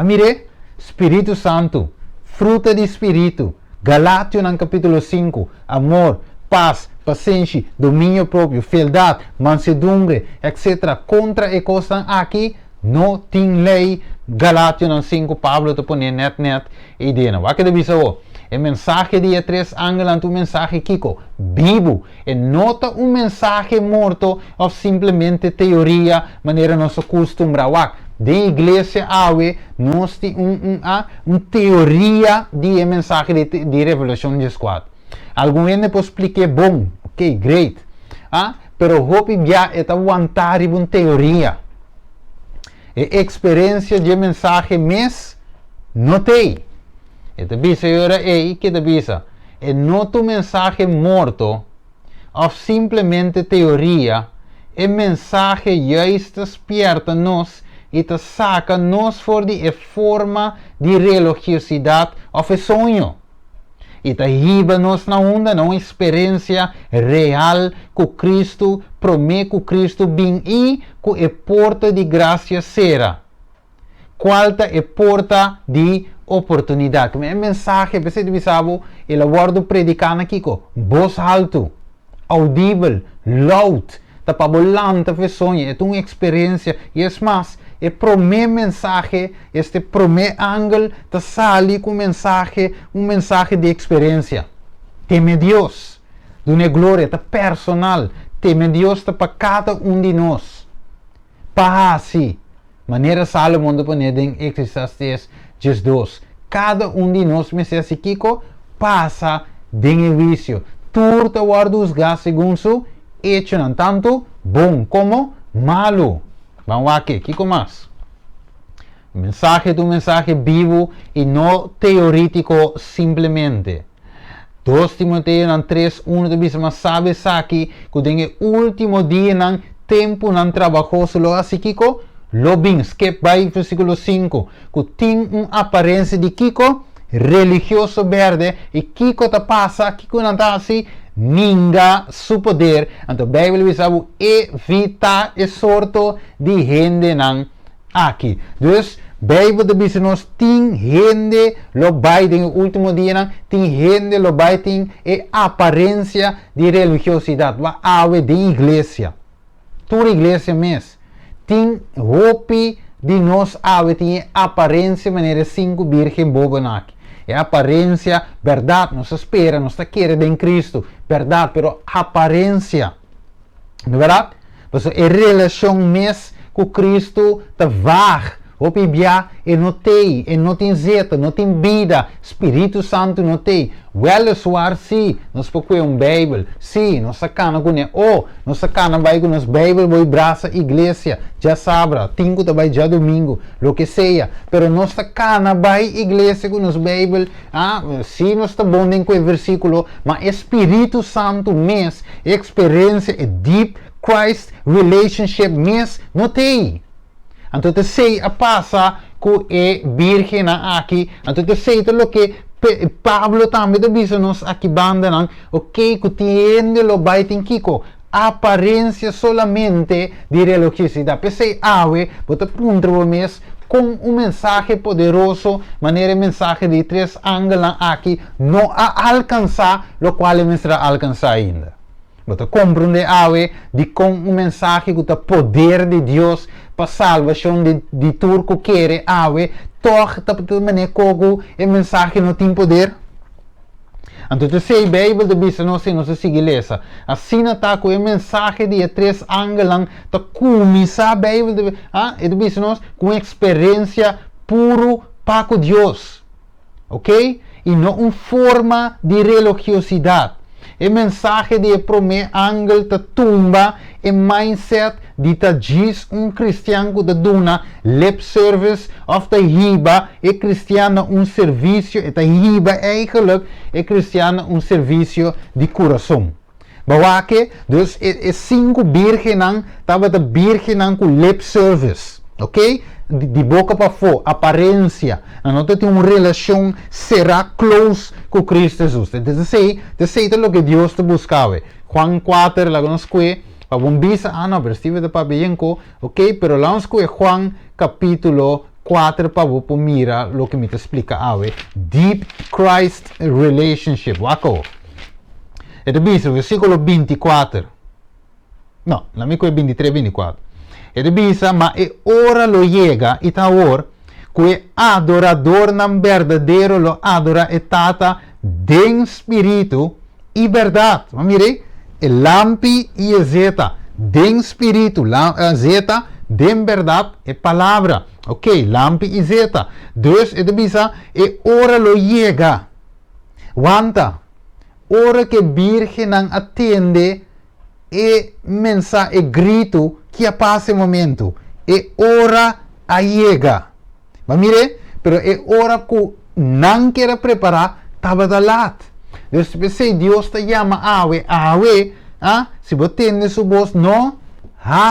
Mire, Espírito Santo, fruta de Espírito, Galátios no capítulo 5, amor, paz, paciência, domínio próprio, fieldade, mansedumbre, etc. Contra e coisa aqui não tem lei. Galátios 5, Pablo te põe net e diz, o que deve ser o mensagem de três ângulos, um mensagem kiko, vivo, e nota um mensagem morto ou simplesmente teoria, maneira nós acostumamos. De igreja nós temos uma teoria de mensagem de revelação de squad. Algum gente pode explicar bom, ok, great, pero hope já é aguentar uma teoria. E experiência de mensagem mes notei. E te bisa agora que te bisa. E noto mensagem morto ou simplesmente teoria. E mensagem juist despierta nos e te saca nos for de forma de religiosidade ou sonho. E te riba nos na onda, uma experiência real com Cristo, promete com Cristo bem e com a porta de graça será. Qual é a porta de oportunidade? Como é a mensagem, você deve saber, ele aguarda predicando aqui com voz alto, audível, loud, tá para bolante, fez sonho, é uma experiência, e é mais, é promete mensagem, este promete ângulo, tá sali com mensagem de experiência. Teme Deus, de uma glória, tá personal, teme Deus tá para cada de nós. Para assim, maneira Salomão de poner em Eclesiastes 2, cada de nós, me se kiko, passa de vício, turta guarda os gas segundo su hecho, não tanto bom como malo. Vamos aqui, Kiko mais. Mensagem do mensagem vivo e não teorítico simplesmente. 2 Timoteo 3:1 de bisma sabe aqui que tem o último dia não tempo não trabalhou só assim Kiko. Lobin, skip by versículo 5, que tem uma aparência de Kiko religioso verde e Kiko ta passa, Kiko não está assim, ninga su poder. Então a Bíblia diz evita e sorto de gente não aqui. Dus Bible de bisa nos ting gente lo baiting último dia ting gente lo baiting e aparência de religiosidade va ave de igreja. Toda igreja mes ting hopi de nós ave tem aparência maneira 5 virgem bobanak. É aparência, verdade, nos espera, nos quer em Cristo, verdade, pero aparência. Não é verdade? Mas a relação mes com Cristo te vag. O Bíblia e não tem zeta, não tem vida, Espírito Santo não tem. Well, suar sim, nós procuramos Bíblia, sim, nós sacana com nós sacana vai com nós Bíblia, vai braça igreja, já sabra, tingo também já domingo, lo que seja, pero nós sacana vai igreja com nós Bíblia, sim, nós está bom com o versículo, mas Espírito Santo mes, experiência e deep Christ relationship mes não tem. Então, sei a passa com a virgem aqui. Então, sei o que Pablo também diz nos aqui banda, ok, que tiende lo baiting kiko. Aparência solamente de religiosidade. Pensei, bota punto mês com mensagem poderoso, maneira mensagem de 3 ângulos aqui, não alcançar, lo qual me será alcançar ainda. Bota compreender de com mensagem que o poder de Deus para salvação de turco quer toch de maneira como a mensagem não tem poder. Então, se a Bíblia de bisa não se sigue lesa, assim está com a mensagem de 3 ângulos, está começar a Bíblia de bisa nós com experiência puro para com Deus, ok? E não uma forma de religiosidade. A mensagem de primeiro ângulo da tumba e mindset de diz cristiano da duna lip service of the hiba e cristiano serviço e da hiba eigenlijk e cristiano serviço de coração. Bawa que dus e 5 virgenan tava da virgenan com lip service, ok? De boca para fora, aparência, não tem uma relação será close com Cristo Jesus. Então, sei o que Deus te buscava. Juan 4, lá nos que, para bombisa, não, pero estive de papienco, ok, pero lá nos que Juan capítulo 4, para você mira o que me te explica, deep Christ relationship, wako. Então, versículo 24, não, lá me que 23, 24. E bisa, ma e ora lo llega, itawor, que adorador nam verdadeiro lo adora e tata den spirito e verdade. Ma mire, e lampi e zeta, den spirito, zeta, den verdade e palavra. Ok, lampi e zeta. Dus, e bisa, e ora lo llega. Wanta, ora que virgem não atende e mensa e grito que a passe momento e ora a chega. Mas mire, pero é hora que não quer preparar estava da lat. Depois se Deus te chama se você tem sua voz não,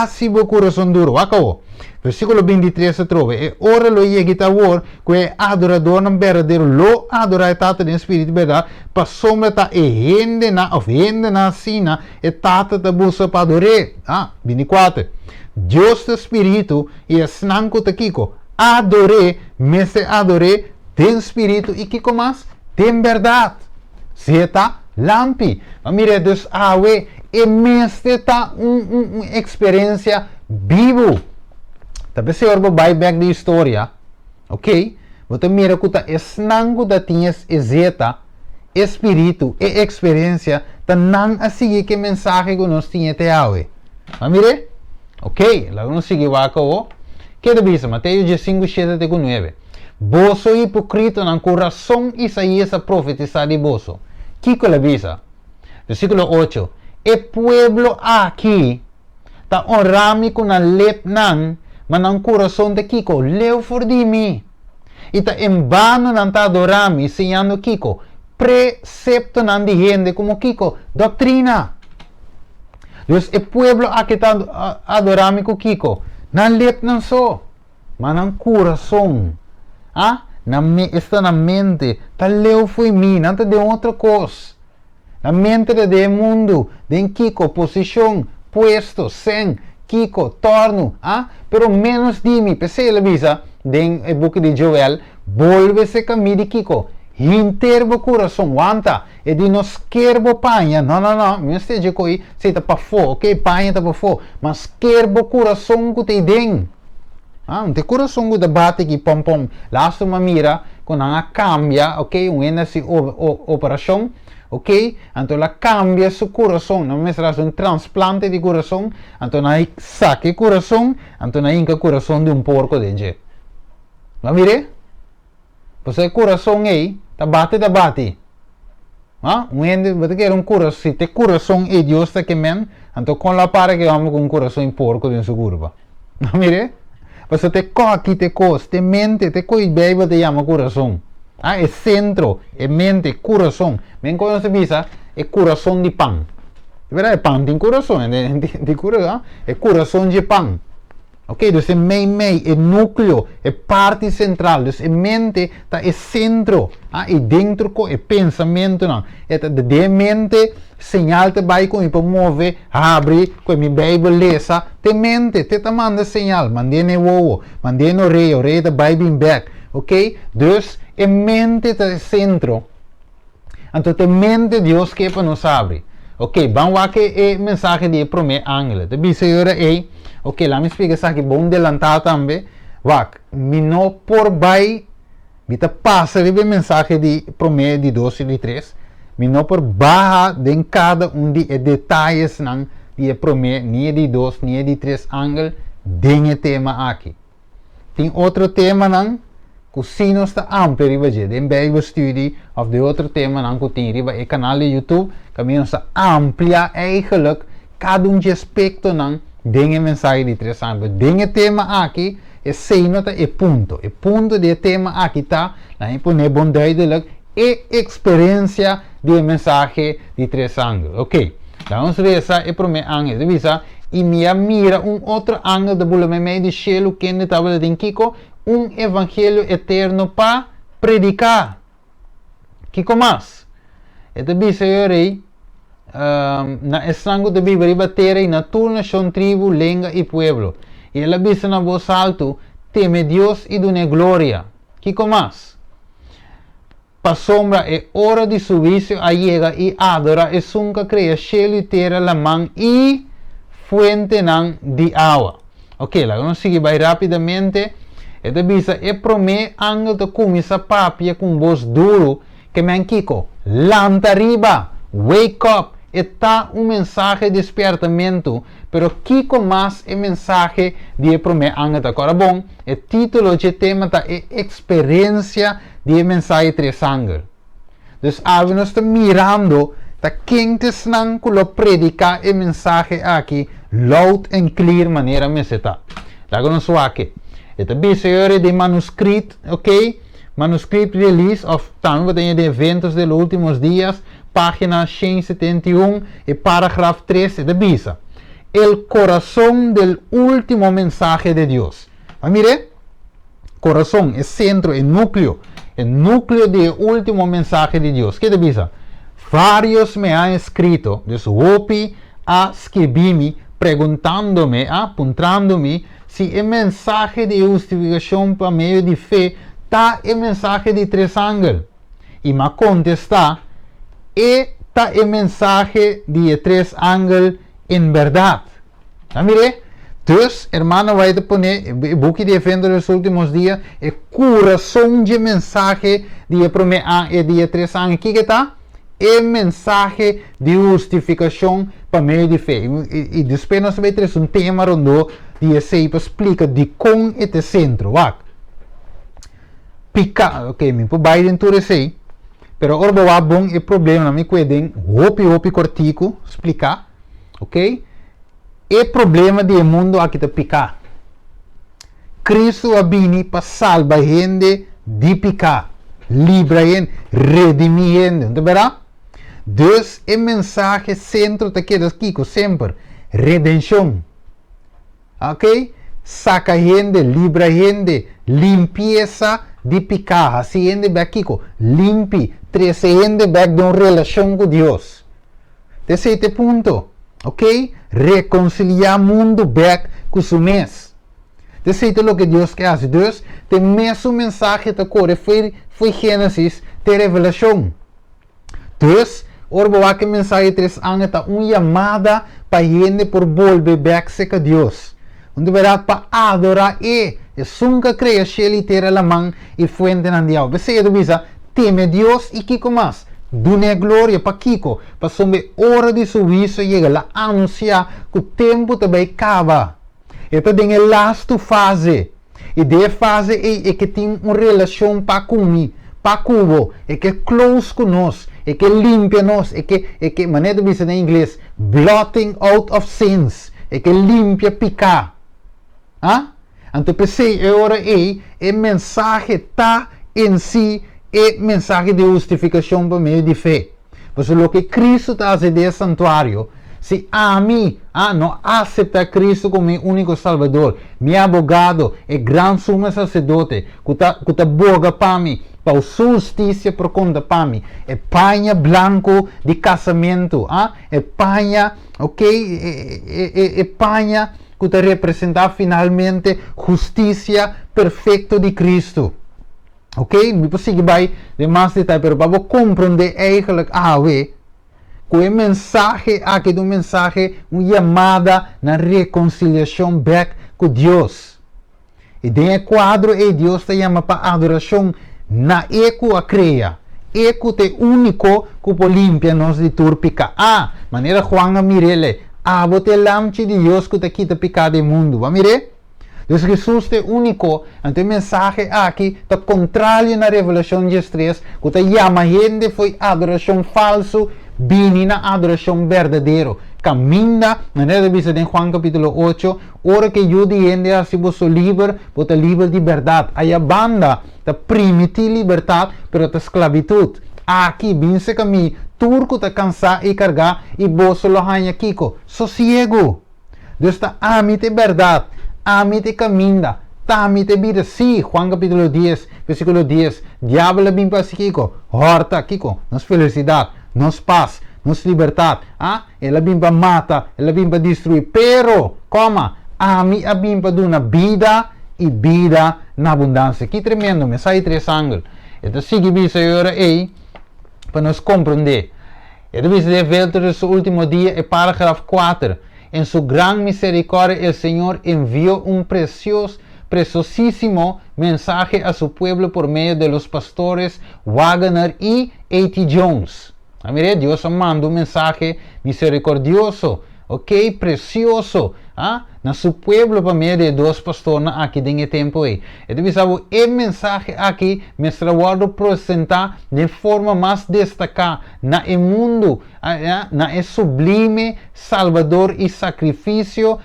se você coração duro, acabou. Versículo 23 se trova, e ora lo chega tawor, que adorador não verdadeiro lo adora tata de espírito verdade, para sombra ta e hende na sina e tata da busa para adorar. 24. Deus do espírito e snanco ta kiko, adore, me se adore, tem espírito e kiko mais, tem verdade. Zeta lampi. Mire, dus e meste ta experiência vivo. Tapi se orbo vai back de história, ok? Você mira que tá esnango da tinhas zeta, espírito e experiência, tá não assim que mensagem que nós tinha até hoje. Mire? Ok, lá nós seguimos aqui. Que diz Mateus 5, 7 e 9. Vosso hipocrita no coração Isaías a profetizar de vosso. Que le avisa? Versículo 8. E pueblo aqui tá honrami com a lepnan, mas no coração de Kiko, leu for di mi. E tá em vano não tá adorami, ensinando Kiko, precepto não de gente como Kiko, doutrina. Deus, o pueblo aqui tá adorami com Kiko, não lep não só, mas no coração. Está na mente, tá leu foi mi, não tá de outra coisa. Na mente de mundo, de Kiko, posição, puesto, sem, Kiko, torno, pero menos de mim, pensei ele visa, den e book de Joel, volve-se caminho de Kiko. Interbo coração wanta e di nos kerbo panha não me esteja coi se tá para fo ok panha tá para fo mas kerbo coração que te den não te coração que debate que pom pom lasto uma mira quando a cambia ok uma se operação ok então ela cambia su coração não me será um transplante de coração então aí saque coração então aí inca coração de porco dentro não mire você coração aí tá bate ende você quer coração se te coração é Deus tá que men então com la para que vamos com coração em porco dentro curva não mire você te coque te cos te mente te coi bebe te chama coração é centro é mente coração men quando se visa é coração de pão é pão tem coração de coração é coração de pão ok, então é núcleo, é parte central, então a mente está é centro, e dentro é pensamento, não. De mente, sinal te vai com para mover, abre, com a minha Bíblia lesa, te mente, te manda sinal, mandene o rei te vai bem back, ok? Então, a mente está é centro, então a mente Deus que para nos abre. Ok, vamos a que é mensagem de primeiro ângulo, de biseira é ok, lá me explica isso aqui, bom adelantar também. Vak, me não por vai, me tá passa de mensagem de primeiro, de 2 e de 3. Me não por barra de cada de detalhes não de primeiro, nem de 2, nem de 3 ângulo, de tema aqui. Tem outro tema não, que se não está amplo riba de Bible Study of de outro tema não que tem riba é canal de YouTube, que me está amplia eigenlijk cada aspecto não dengue mensagem de 3 anos. Dengue tema aqui é sei nota é ponto. É ponto de tema aqui tá. Lá põe bom duidelijk é experiência de mensagem de 3 anos. Ok. Vamos ver essa é primeiro ângulo. De visa e me mira outro ângulo de bula meio de cielo que ne tabela de Kiko evangelho eterno para predicar. Kiko mais. É de visa eu rei na estrango de Bíblia batera na tua nação, tribo, língua e pueblo. E ela diz na voz alto, teme Deus e dune glória. Que mais? Pa sombra é hora de serviço a llega e adora e sunca crea cielo e terra la mão e fuente não de água. Ok, lá vamos seguir bem rapidamente. E da bisa é prome angel de começa papia com voz duro que me Kiko, lanta riba, wake up. Está mensagem de despertamento, pero Kiko mais é mensagem de primeiro ano. Agora bom, o título de tema é experiência de mensagem 3 anos. Então, nós estamos mirando quem não que predicar a mensagem aqui, loud and clear maneira me está. Agora nós vamos aqui. Esta é de manuscrito, ok? Manuscrito release of também de eventos dos últimos dias. Página 171 e parágrafo 13 de Bisa. El corazón del último mensaje de Dios. Mire, corazón es centro, el núcleo del último mensaje de Dios. ¿Qué de Bisa? Varios me han escrito de su OPI a escribirme, preguntándome, apuntándome si el mensaje de justificación por medio de fe está el mensaje de 3 ángeles. Y me contesta está el mensaje de 3 ángeles en verdad. Mire, entonces, hermano, vai a poner el book de evento de los últimos días, el corazón de mensaje de 3 ángeles. ¿Qué está? El mensaje de justificación por medio de fe. Y después nos va a traer un tema rondo de se explica de con este centro. Pica, ok, me puedo ir dentro de sei. Pero ora va bom e problema na mi queden hopi cortico explicar, ok? E problema do mundo aqui te picar. Cristo abini para salvar gente de picar, livrar gente, redimir gente, não verá? Dus o mensagem centro te queda aqui sempre redenção, ok? Saca gente, livra gente, limpeza de picar, assim gente vai aqui limpe, trazendo back de uma relação com Deus. Terceiro ponto, ok? Reconciliar o mundo back com o mês. Te é lo que Deus quer fazer. Deus tem mesmo mensaje te corre foi Gênesis, te revelação. Deus, orbo que mensagem 3 anos está chamada para gente por volver back a Deus. Onde verá para adorar e nunca creia que ele terá a mão e fuente na diabo. Você duvida, teme Deus e Kiko mais. Dune glória para Kiko, para somente hora de seu juízo chega a anunciar que o tempo também acaba. Esta é a last fase. E de fase é que tem uma relação para comigo, para cubo, é que close conosco, é que limpia nós, é que maneira de dizer em inglês, blotting out of sins, é que limpia picar. Então pensei agora é mensagem tá em si é mensagem de justificação por meio de fé. Porque o que Cristo está fazendo é santuário. Se a mim não aceita Cristo como meu único Salvador, meu abogado é grande sumo sacerdote, que está boga para mim, para a justiça por conta para mim, é panha branco de casamento, é panha, é panha que está representar finalmente justiça perfeita de Cristo. Me posso vai de mais detalhe, pero para compreender eigenlijk que o mensagem aqui do mensagem uma chamada na reconciliação back com Deus. E dentro do quadro Deus te chama para adoração na eco a creia. Eco te único que pode limpar nós de turpica. Maneira Juan Mirele, bote lamche de Deus que te quita pecado do mundo. Va mire? Então Jesus é único. Então o mensagem aqui está contrário na revelação de 3, que te chama gente foi adoração falso, vini na adoração verdadeiro. Caminha, maneira de dizer em Juan capítulo 8, hora que eu diende a se você livre, você livre de verdade. Aí a banda está permitir liberdade, pero está esclavitud. Aqui, vinse caminho, turco está cansar e carregar e você lo hanha kiko. Sosiego. Deus está amite verdade, amite caminha, amite vida. Sim, Juan capítulo 10, versículo 10. Diabo vem para si kiko. Horta kiko, nos felicidade, nos paz, nos liberdade. Ela vem para matar, ela vem para destruir. Pero, como? A mim vem para dar uma vida e vida na abundância. Que tremendo, me sai 3 ângulos. Então, siga isso agora aí, para nos compreender. E depois de ver o último dia, é parágrafo 4. Em sua grande misericórdia, o Senhor enviou preciosíssimo mensaje a su pueblo por medio de los pastores Wagner y A.T. Jones. Mire, Dios manda un mensaje misericordioso, precioso, na su pueblo por medio de 2 pastores aqui dentro tempo aí. Então, o mensaje aqui me trabalho apresentar de forma mais destacada na mundo, na sublime salvador e sacrifício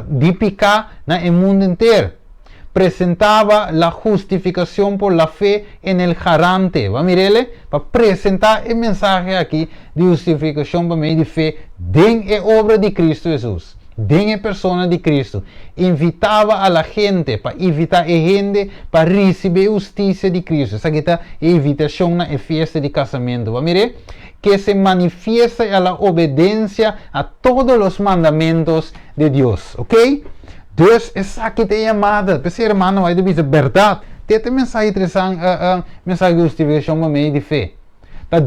de picar na mundo inteiro. Presentava a justificação por la fé en el garante. Va mirele? Para apresentar o mensagem aqui de justificação por meio de fé dentro da obra de Cristo Jesus, dentro da persona de Cristo. Invitava a la gente, para invitar a gente para receber a justiça de Cristo. Essa aqui é a invitação na festa de casamento. Va mire? Que se manifiesta a la obediencia a todos los mandamentos de Dios. Deus é aqui te chamada. Porque irmão, vai dizer verdade. Tem mensagem mensagem de justificação por meio de fé.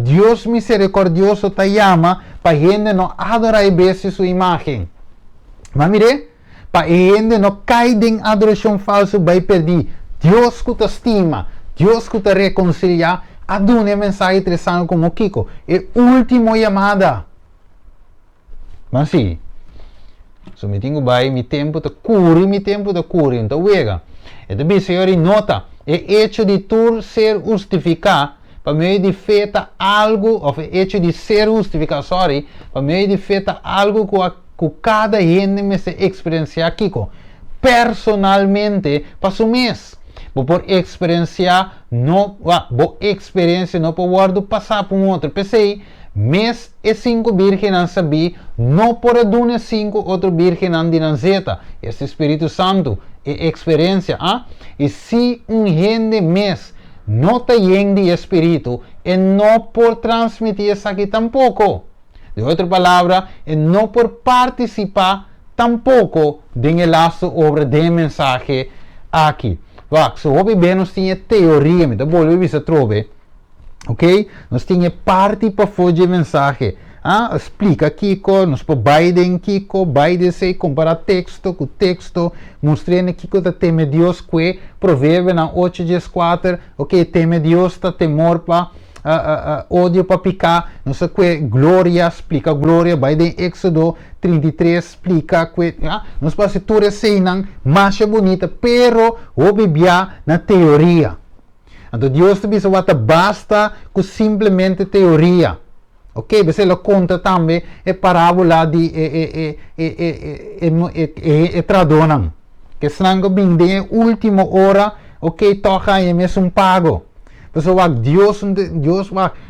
Deus misericordioso te chama para a gente não adorar a sua imagem. Mas mire, para a gente não cair em adoração falsa, vai perder. Deus que te estima, Deus que te reconcilia, adune a mensagem interessante como Kiko. É a última chamada. Mas sim. So, mi tengo vai, mi tempo te curi, então vega. Então, senhores, nota, é hecho de tu ser justificado, para meio de feita algo, ou hecho de ser justificado, para meio de feita algo que cada gente me se experiencia aqui, personalmente, para su mês. Por experiência, não pode passar para outro. Pensei, mês e 5 virgens sabia, não por dune 5 outro virgem de Nazeta. Esse Espírito Santo é experiência. E se gente mês não tem de Espírito, e não por transmitir isso aqui tampouco. De outra palavra, e não por participar Tampouco tem laço obra de mensagem aqui. Vak, so hobby bem nós tinha teoria, me dá bolo vi se trove. Ok? Nós tinha parte para fazer mensagem. Explica Kiko, nós para Biden Kiko, Biden sei comparar texto com texto, mostrando Kiko da teme Deus que provérbio na 8:4, ok, teme Deus tá temor para ódio para picar, não sei que glória explica glória, Biden Éxodo 33 explica que nós para se tudo sei não, mais bonita, pero o bibia na teoria. Então Deus te diz que basta com simplesmente teoria. Ok, você lo conta também a parábola de tradonan. Que sangue bem de última hora, ok, toca e mesmo pago. Pessoal, Deus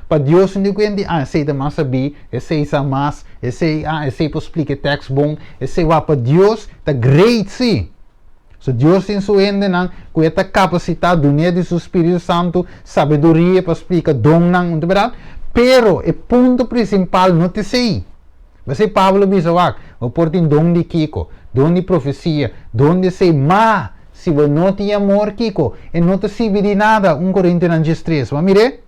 para Deus não entende, sei da massa bi, sei sa mas, sei para explicar texto bom, sei para Deus tá great sim. So Deus tem sua ende não, com essa capacidade do do seu Espírito Santo, sabedoria para explicar dom não, de verdade. Pero o ponto principal não te sei. Você Pablo diz o portem dom de Kiko, dom de profecia, dom de sei, mas se você não tem amor Kiko, e não te serve de nada, 1 Coríntios 3. Mas mire,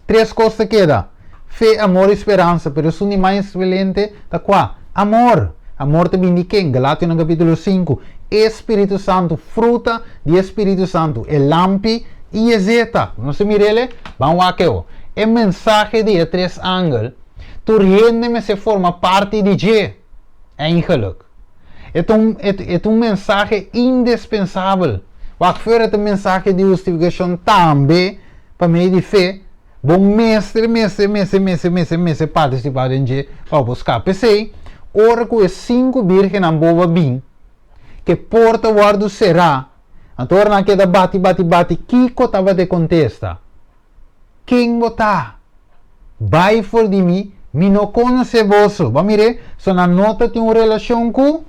3 coisas queda. Fé, amor e esperança, pero o mais excelente tá qua? Amor. Amor te vem de quem? Galátios no capítulo 5. Espírito Santo, fruta de Espírito Santo, é lampi e é zeta. Não se mirele? Vamos aqui, ó. É mensagem de 3 ângulos. Tu rende-me se forma parte de G. Eigenlijk. É mensagem indispensável. Wat voor het mensagem de justificação também, para mim de fé, bom mestre participar em G, para buscar PC, ora com 5 virgens na boa bim, que porta guardo será, então que da bate, Kiko tava de contesta. Quem botar? Vai for de mim, me não conhece vosso. Vamos mire, só na nota tem uma relação com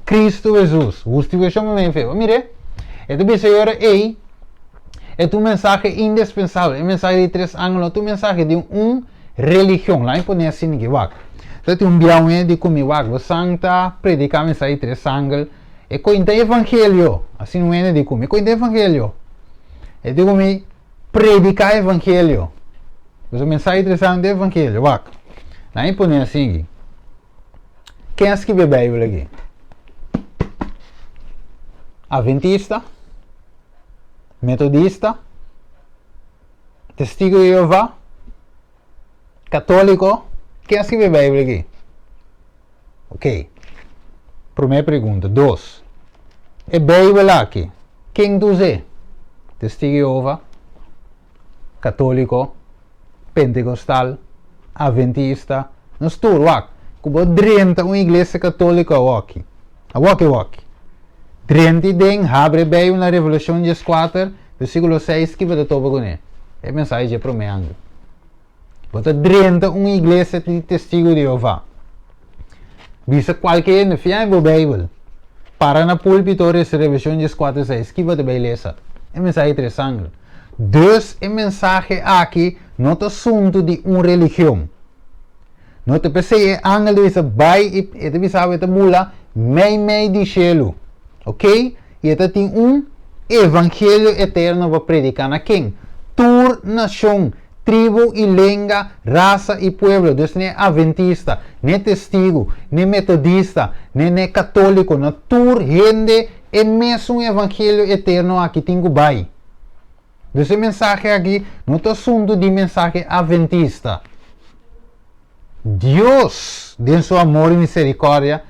Cristo Jesus. Justificação me fez. Vamos mire. Então, senhora, é tu mensagem indispensável. É mensagem de 3 ângulos, tu mensagem de religião. Lá em põe assim que vai. Então, tem biauê de comigo, vai, santa, predicar mensagem de 3 ângulos. É cointa evangelho. Assim não é de comigo. É cointa evangelho. É de comigo. Predicar evangelho. Mas a mensagem interessante é evangelho. Vai. Lá em põe assim. Quem escreve a Bíblia aqui? Adventista? Metodista? Testigo de Jeová? Católico? Quem escreve a Bíblia aqui? Ok. Primeira pergunta. 2. É Bíblia aqui. Quem tu é? Testigo de Jeová? Católico, pentecostal, adventista, nós tudo aqui. Como 30 uma igreja católica aqui. Aqui. 30 den abre bem na Revolução de 4, versículo 6 que vai topa com ele. É mensagem para mim ainda. Bota 30 uma igreja de testigo de Jeová. Bisa qualquer na fia em Bíblia. Para na púlpito essa Revolução de 4 6 que vai te beleza. É mensagem interessante. Dus a mensagem aqui não é assunto de uma religião. Não te pensei angel de visa vai e te visa vai te mula mei de cielo. Ok? E te tem evangelho eterno para predicar na quem? Tur nação, tribo e língua, raça e pueblo. Dus não é adventista, nem testigo, nem metodista, nem católico. Na tur gente é mesmo evangelho eterno aqui tem que vai. Esse mensagem aqui não é assunto de mensagem adventista. Deus, de seu amor e misericórdia,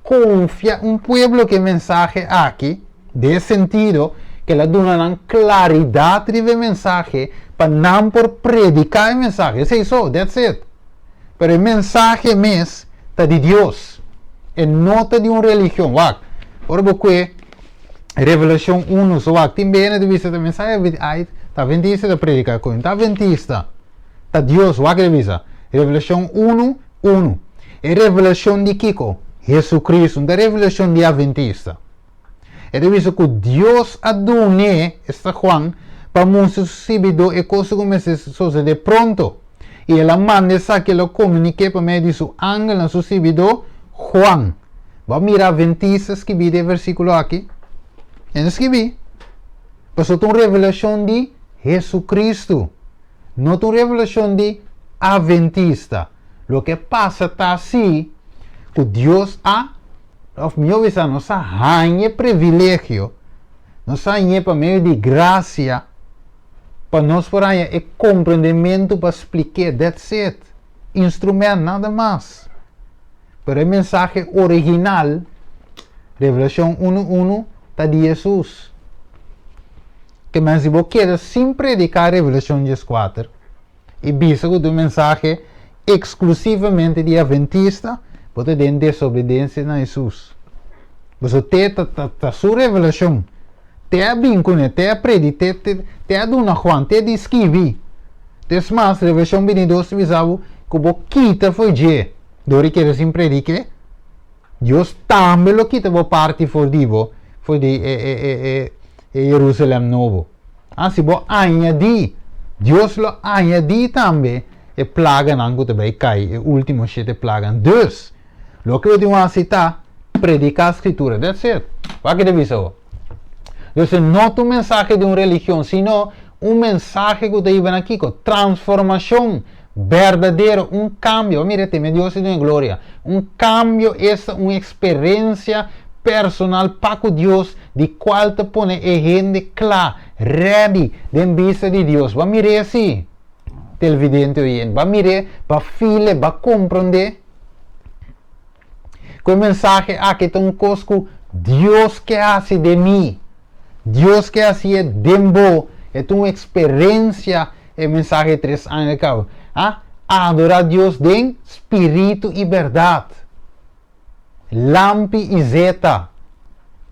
confia pueblo que mensagem aqui, de sentido, que ela dona claridade de mensagem para não por predicar a mensagem. É isso, that's it. Pero a mensagem mesmo está de Deus. É nota de uma religião. Por porque Revelação 1, so tem bem de vista da mensagem, tá adventista da predica com, tá adventista, tá Deus, que visa. Revelação 1. É revelação de Kiko, Jesus Cristo, da revelação de adventista. É de vista que Deus adune esta Juan para mostrar sucedido e coisa começa a suceder pronto. E ela manda essa que ela comunique para meio de seu ángel na sucedido Juan. Vamos mirar Adventistas que vi de versículo aqui. E escrevi. Mas uma revelação de Jesucristo. Não uma revelação de Adventista. O que passa está assim, que Deus of meu visão, nos arranha privilégio, nos arranha para meio de graça, para nós por aí é compreendimento para explicar, that's it. Instrumento, nada mais. Pero a mensagem original, Revelação 1:1, está de Jesus. Que mas se você quer sim predicar Revelação 4 e visa que a mensagem exclusivamente de Adventista, você tem desobediência a Jesus. Você tem a sua revelação, tem a vínculo, tem a predicar, tem a dona Juan, tem a escrever. Desmas, revelação 22, visava que você quita foi de. Dori que assim predique, Deus também lo quita por parte foi de Jerusalém novo. Assim, você añadir, Deus lo añadir também, e plaga não que também cai, o último sete plaga. Dus, lo que eu tenho a citar, predicar a escritura, that's it. Vai que deve ser. Então, não é um mensagem de uma religião, sino um mensagem que te vem aqui com transformação verdadeira, um cambio. Mira, teme Deus e glória. Um cambio é uma experiência personal para Deus, de qual te põe a gente clara, ready, de vista de Deus. Vai mirar assim, televidente oyente, vai mirar, vai filha, vai compreender. Com o mensagem aqui tem um cosco, Deus que hace de mim, Deus que hace de mim, é uma experiência, é mensagem 3 anos de cabo. Adorar Deus em espírito e verdade. Lampi e zeta.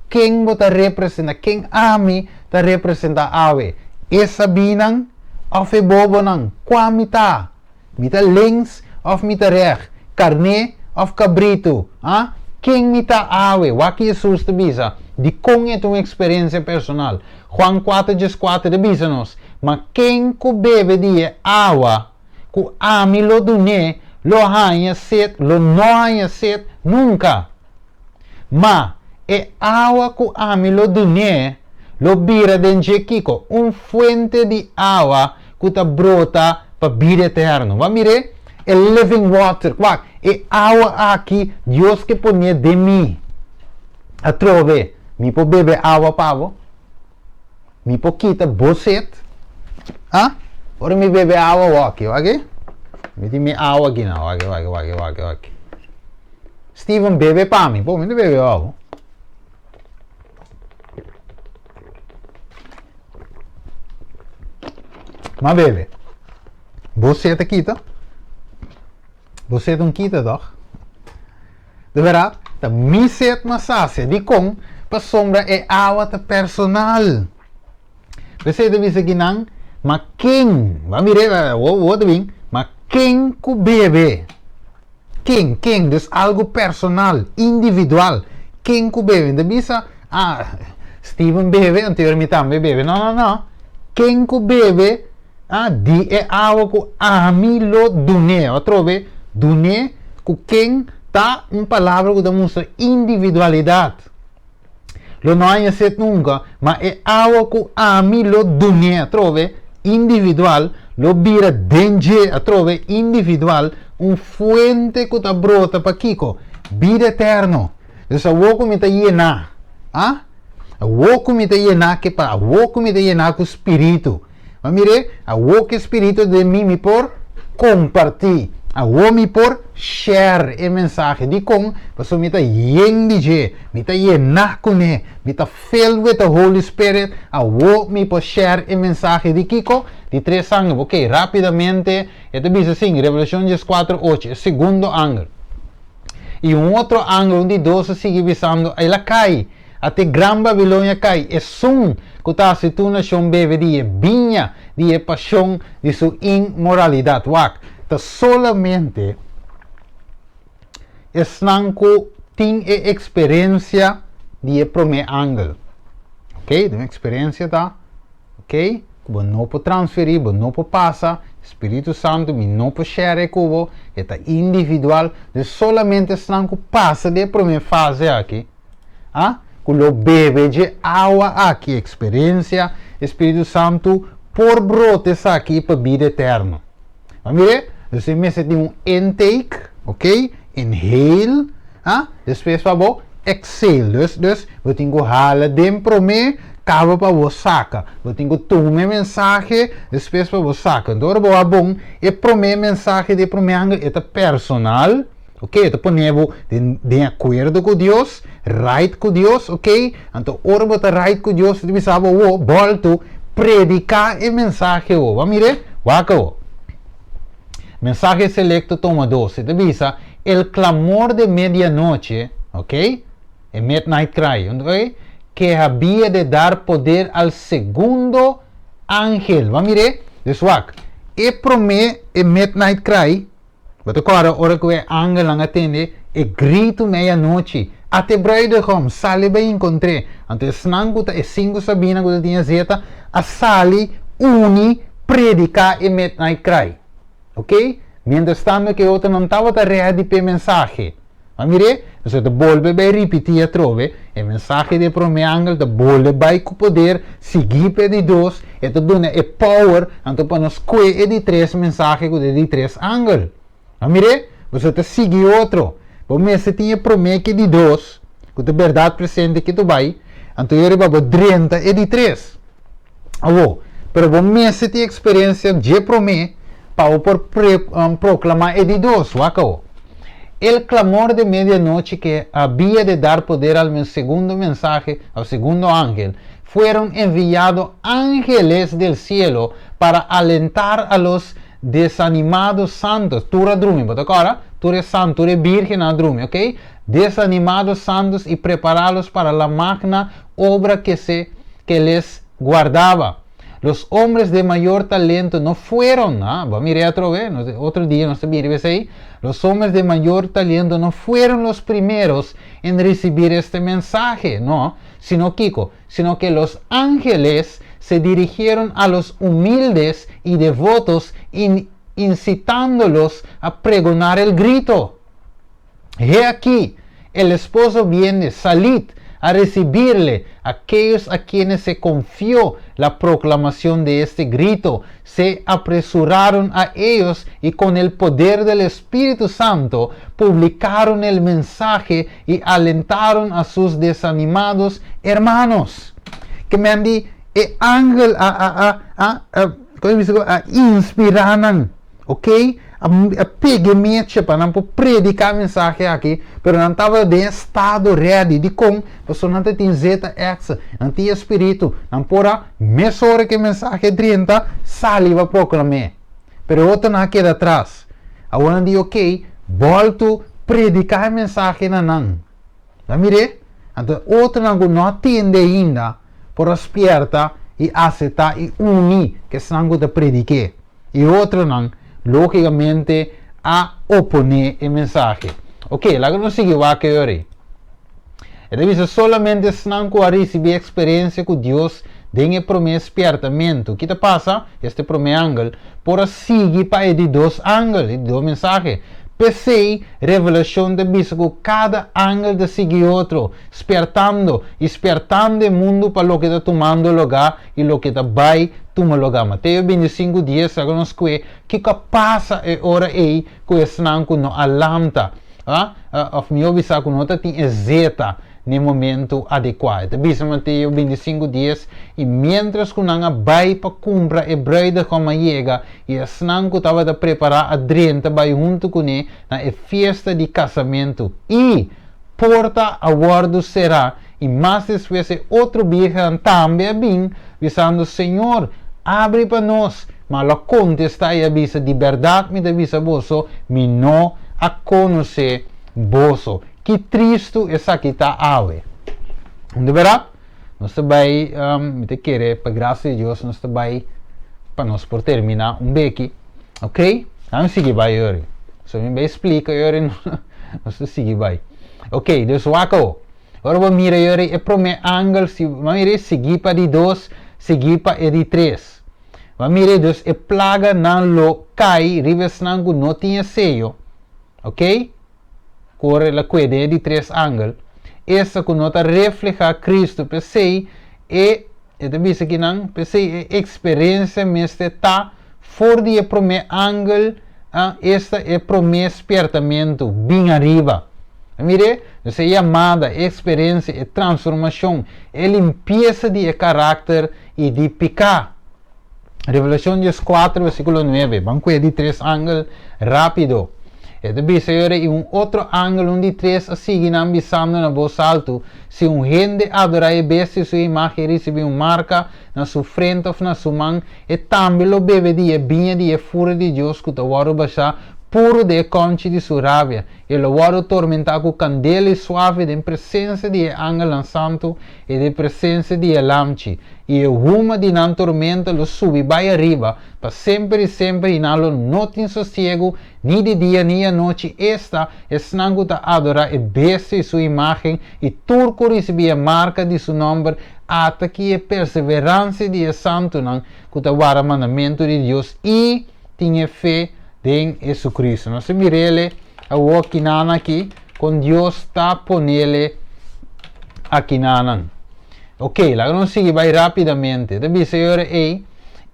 Quem você representa, quem ami, te representa ave. Essa binang, of e bobo nang, qua mita. Mita links, of mita recht. Carne, of cabrito. Quem mita ave, waki Jesus te bisa. De com é uma experiência personal. Juan 4:4 de bisa nos. Mas quem que bebe de água, que ami lo dune, lo hanha set, lo não hanha set, nunca. Mas é água que ami lo dune, lo bira dentro kiko, fuente de água que ta brota para vida eterno. Vai mire, é living water, é água aqui, Deus que põe de mim. A trove, me pode beber água pavo, me pode quitar bocet, ora me beber água aqui, ok? Me tem água aqui não, ok. Steven bebe para mim, pô, me bebe água. Mas bebe. Você te quita? Você não quita, toch? De verdade, a minha sede massagem de com para sombra é água personal. Você deve seguir não, mas quem? Vai mirar, o bem, mas quem que bebe? Quem? Das algo personal, individual. Quem que bebe? De bisa, Steven bebe, anteriormente também bebe. Não. Quem que bebe? Di é água que a mim lo dune. Outro vez, dune, que quem tá uma palavra que demonstra individualidade. Lo não é certo nunca, mas é água que a mim lo dune. Outro vez, individual, lo vira dentro, outro vez, individual, fuente que tá brota para Kiko, vida eterno. Então, a woco me tá llenar. A woco me tá llenar que para, a woco me tá llenar com o espírito. Mas mire, a woco espírito de mim me por compartir. A woco me por share a mensagem de com, para me tá llenar, me tá llenar com ele, me tá filled with the Holy Spirit. A woco me por share a mensagem de Kiko, de 3 ângulos. Ok, rapidamente, esto dice assim, Revelação 4:8, segundo ângulo. E outro ângulo de 12 sigue visando, ela cai, até Gran Babilônia cai, é som que está se tu nação bebe de vinha, de paixão, de sua imoralidade. Tá solamente estão que tem a experiência de primeiro ângulo. Ok, tem uma experiência, tá? Ok? Você não pode transferir, você não pode passar, Espírito Santo me não pode share com você, é individual, de solamente estão passa de primeira fase aqui. Ah? Quando bebe de água aqui, experiência, Espírito Santo por brotes aqui para vida eterna. Vamos ver? Você me tem intake, ok? Inhale, ah? Depois para exhale. Dus, eu tenho que ralar dentro me, cava para você saca. Eu tenho que tomar mensagem, depois para você saca. Então, é bom, e primeiro mensagem de primeiro é personal, ok? Então, ponemos de acordo com Deus, right com Deus, ok? Então, ora tá right com Deus, você sabe, volto predicar e mensagem, vamos ver? Waka, mensaje selecto toma 12, te avisa, el clamor de medianoche, ok? El midnight cry, ok? Que había de dar poder al segundo ángel. Vamos ver? Deswak. E promete el midnight cry. Wat agora, ora que o ángel ang atende, e grito meia-noite. Até bruidegom, sali ba encontrei. Ante snang ko ta e 5 sabina ko tinha zeta, a sali uni predica e midnight cry. Ok? Mientras tanto que outro não estava ready para mensagem. Vamos ver? Então, de volve vai repetir a trove, e mensagem de prome angel, de volve vai com poder, seguir para de 2, e te dona e power, então para nos coe de 3 mensagens de 3 angel. Vamos ver? Você te sigue outro. Mas você tinha prome que de 2, com a verdade presente que tu vai, então eu vou 30 e de 3. Pero você tem experiência de prome, para proclamar e de 2, wacao. El clamor de medianoche que había de dar poder al segundo mensaje, al segundo ángel, fueron enviados ángeles del cielo para alentar a los desanimados santos. Tú eres drumi, ¿verdad? Tú eres santo, tú eres virgen a drumi, ¿ok? Desanimados santos y prepararlos para la magna obra que les guardaba. Los hombres de mayor talento no fueron, vamos a mirar otro día, no se mire, ¿ves ahí? Los hombres de mayor talento no fueron los primeros en recibir este mensaje, no, sino que los ángeles se dirigieron a los humildes y devotos incitándolos a pregonar el grito. He aquí, el esposo viene, salid a recibirle. Aquellos a quienes se confió la proclamación de este grito se apresuraron a ellos y con el poder del Espíritu Santo publicaron el mensaje y alentaron a sus desanimados hermanos. Que me han dicho, ángel inspiranan, ok? A peguemete para não predicar a mensagem aqui, pero não estava de estado ready de com, pessoa não tem zeta exa, não tinha espírito, não pora mesora que mensagem 30 saliva proclamar, pero outro não queda atrás. Agora diz ok, volto predicar a mensagem na não, tá mire? Então outro não atende ainda, por aspierta e aceitar e unir que não te predique, e outro não logicamente a oponer el mensaje. Ok, la que nos sigue va a quedar. Entonces solamente están a recibir experiencia con Dios de el primer despertamiento. ¿Qué te pasa? Este primer ángel, por seguir para el dos ángeles, el dos mensajes. Pensei, revelação de bispo, cada ángel de seguir outro, despertando o mundo para o que está tomando lugar e o que está vai tomar lugar. Mateus 25, 10, agora que passa é hora aí, que estão com a lâmpada, of meu bisa com outra tem zeta no momento adequado. Bisa Mateus 25, 10, e mientras que não vai para comprar e bride como chega, e estão que estava a preparar a drenta vai junto com ele na festa de casamento. E porta a guardo será, e mais depois outro virgem também vem, dizendo, Senhor, abre para nós. Mas a contesta e avisa, de verdade me avisa vosso, me não a conhecer vosso. Que triste essa que está ave. De verdade, nós também, me querer, para graça de Deus, nós também, para nós por terminar, beque, ok? Vamos seguir vai, Yuri. Se me explica, Yuri, nós seguir vai. Ok, dus wako. Agora vamos mirar, Yuri, é para o meu ângulo, se vamos seguir para de 2, seguir para de 3. Mas mire, dus e plaga não lo cai, rivers não tinha sello, ok? Corre la quede de três ângulos. Essa que nota refleja Cristo, pensei, e te bisa que não, pensei, experiência mesmo tá fora de primeiro ângulo, esta é primeiro despertamento, bem arriba. Mire, essa chamada experiência e transformação, é limpeza de caráter e de pecado. Revelação 4, versículo 9, banco de três ângulos, rápido. Ito bisa e outro ângulo de três assim, ambisando na voz alto, se gente adora e besta sua imagem recebe marca na sua frente ou na sua mão, e também lo bebe de vinha de fura de Deus que o waro baixa puro de conche de sua rabia, e lo waro tormenta com candela suave de presença de ângelo santo e de presença de lamchi, e o rumo de nan tormenta lo subi vai arriba, para sempre e sempre e não não tem sossego, ni de dia ni de noite, esta é snanguta adora e besta sua imagem, e turco recebe a marca de seu nome, até que a perseverança de santo não, que o mandamento de Deus, e tinha fé em Jesus Cristo. Nós mirele a aqui aqui, com Deus está ponele aqui nanan. Ok, lá não sigue vai rapidamente. Deve ser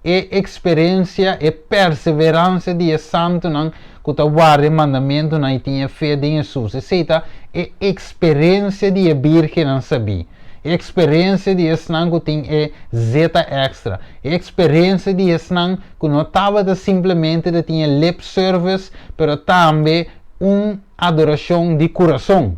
experiência e perseverança de santo não, que o guarda mandamento não tinha fé em Jesus. Aceita é experiência de virgem não sabia. Experiência de esnan que tem zeta extra. Experiência de esnan que não estava simplesmente de tinha lip service, mas também adoração de coração.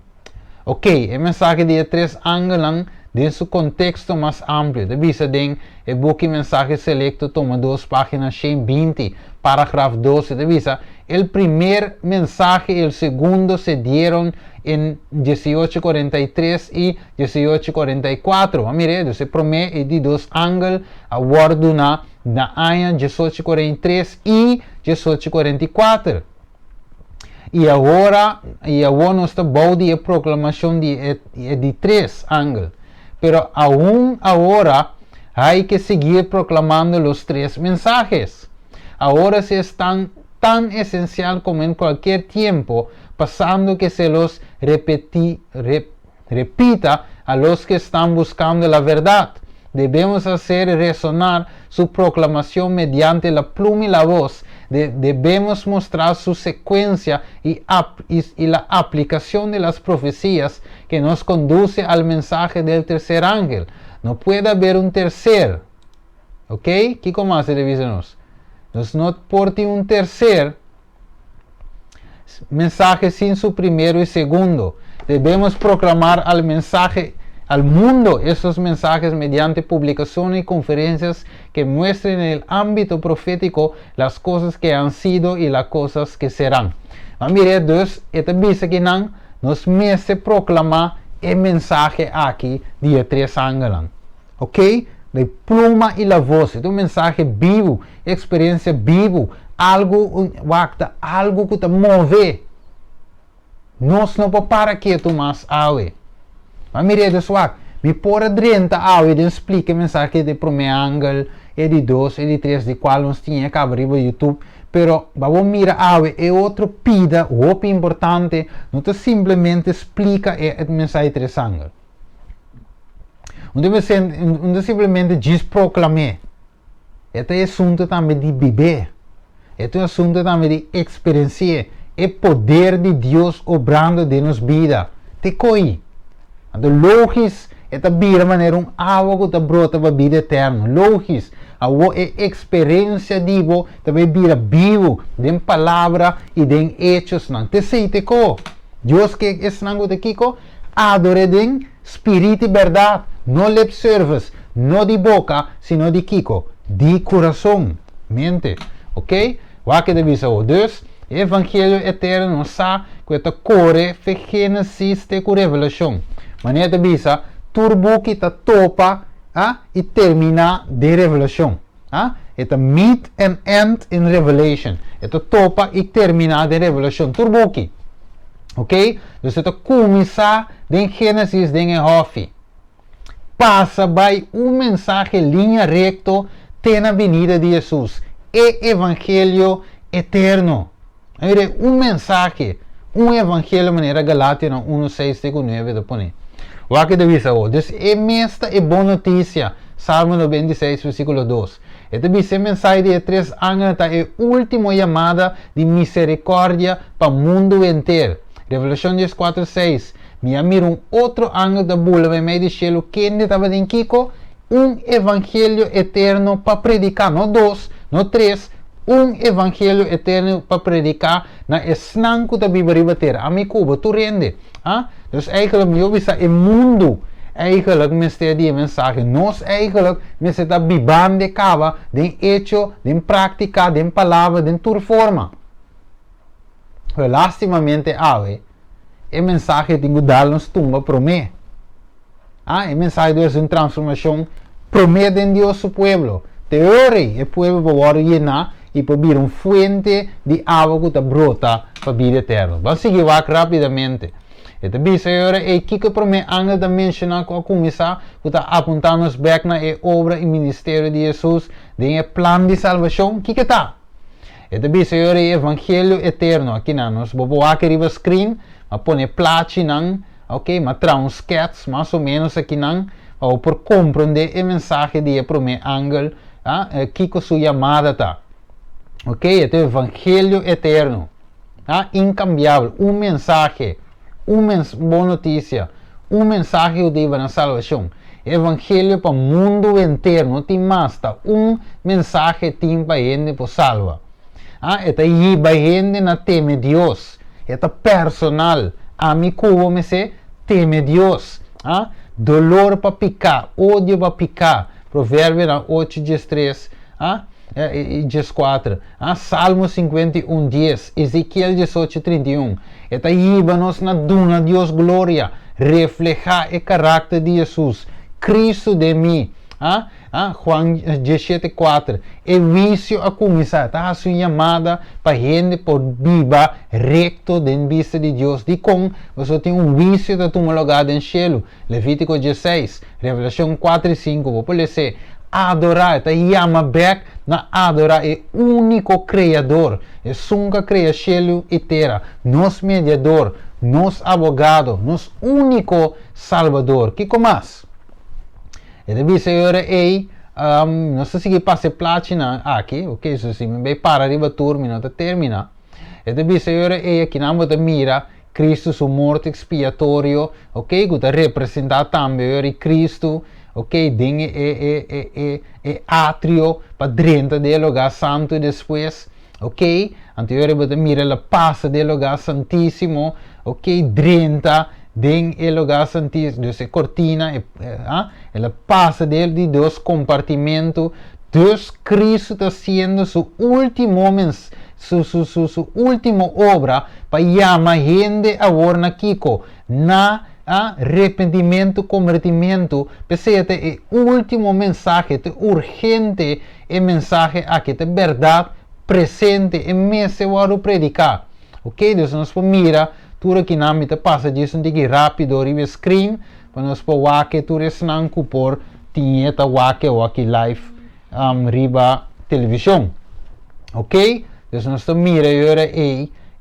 Ok, a mensagem de três ângulos de seu contexto mais amplo. De vista de o book mensagem selecto toma 2 páginas 120, parágrafo 12. De vista, o primeiro mensagem e o segundo se dieron em 1843 e 1844. Mire, esse primeiro é de 2 ângulos, a guardo na ano 1843 e 1844. E agora nós estamos de proclamação de 3 ângulos. Pero aún ahora hay que seguir proclamando los 3 mensajes. Ahora se están tan esencial como en cualquier tiempo, pasando que se los repita a los que están buscando la verdad. Debemos hacer resonar su proclamación mediante la pluma y la voz. Debemos mostrar su secuencia y la aplicación de las profecías que nos conduce al mensaje del tercer ángel. No puede haber un tercer. ¿Ok? ¿Qué más debe decirnos? No porte un tercer mensaje sin su primero y segundo. Debemos proclamar al mensaje al mundo esos mensajes mediante publicaciones y conferencias que muestren en el ámbito profético las cosas que han sido y las cosas que serán. Mire, dus, esta visa que nos mete proclamar el mensaje aquí de 3 ángulos. ¿Ok? La pluma y la voz, es un mensaje vivo, experiencia vivo, algo que te mueve. Nos no para que tu más ave. Mas mire, me pôr drenta ao e explica mensagem de primeiro ângulo, e de 2, e de 3, de qual nós tinha que abrir o YouTube. Pero, vamos mirar ao e outro pida, o importante, não te simplesmente explica a mensagem de 3 ângulos. Não simplesmente diz proclamar. Este é assunto também de viver. Este é assunto também de experienciar. É poder de Deus obrando de nos vida. Te coi. De logis é a maneira água que brota para a vida eterna. Logis, a experiência de vo também vira vivo, de palavra e de hechos não. Te sei te co. Deus que é nango de kiko, adore de espírito e verdade, não lip service, não de boca, sino de kiko, de coração, mente, ok? O que deve ser o Deus, Evangelho eterno sa que esta core fe Gênesis te com revelação. Maneira de bisa, turbo que ta topa e termina de revelação. Eta meet and end in revelation. Eta topa e termina de revelação. Turbo que. Ok? Dus eta começa de Gênesis de Hofi. Passa by mensagem linha recto tem a venida de Jesus, é evangelho eterno. Mire, mensaje, evangelho maneira Galatia 1:6-9 da pone. O que deve ser o, dus esta é boa notícia, Salmo 96, versículo 2. Este dice mensagem de 3 anos é a última chamada de misericórdia para o mundo inteiro. Revelação 4:6. Me miro outro anjo da bula em meio do cielo que estava em Kiko, evangelho eterno para predicar, não 2, não 3, evangelho eterno para predicar na esnanco da Bíblia ribateira. Amigo, tu rende. Dus eigenlijk, eu visa o mundo. Eigenlijk mensen die mensagem, nós eigenlijk mensen dat biban de cava, de hecho, de prática, de palavra, de tua forma. Lastimamente, ave, a mensagem tem que dar-nos tumba para mim. A mensagem de uma transformação promete em Deus o povo. Teoria, o povo vai llenar e para vir uma fuente de água que brota para a vida eterna. Vamos seguir rapidamente. Ito bisa yore kika para mim anga da mencionar com a comissão que está apontando nos back na obra e ministério de Jesus, de plano de salvação, que está? Ito bisa yore evangelho eterno aqui na nos bobo aqui riba screen, ma pone placi nang, ok, ma tra um sketch mais ou menos aqui nang, ou por compreender a mensagem de para mim anga, kiko sua chamada tá, ok, ito evangelho eterno, incambiável, mensagem. Boa notícia, mensagem de na salvação, evangelho para o mundo inteiro, não tem mais, mensagem tem para gente por salva. Esta aí para gente na teme Deus, esta personal, amigo me se teme Deus, dolor para picar, ódio para picar, provérbio 8:3, e 4, Salmo 51:10, Ezequiel 18:31. Esta íbanos na duna Deus glória, reflejar o caráter de Jesus, Cristo de mim. Juan 17:4. E vício a começar, a sua chamada para gente por viva recto de vista de Deus. De com você tem vício de tomar lugar no céu. Levítico 16, Revelação 4:5. Vou poder ser adorar, chama back na adorar o único criador, é sunga cria céu e terra, nos mediador, nos abogado, nos único salvador. Que mais? E deve ser não sei se passa platina aqui, ok, isso sim, me para arriba turno, não termina. E deve ser aqui na moda mira Cristo su morte expiatorio, ok, que representa também Cristo. Ok, tem atrio para dentro do lugar santo e depois, ok, anteriormente mira a paz do lugar santíssimo, ok, dentro do lugar santíssimo, dessa cortina, a paz de Deus compartimento, Deus Cristo está sendo sua última obra para chamar gente agora na Kiko, na arrependimento, convertimento, pensate é o último mensagem, é urgente é mensagem aqui, é verdade presente, é mês eu predicar, ok? Deus nos mira, tudo que na mita passa disso, de rápido, riba screen, para nos pôr wake, tudo é snanco por tinheta wake ou aqui live, riba televisão, ok? Deus nos mira,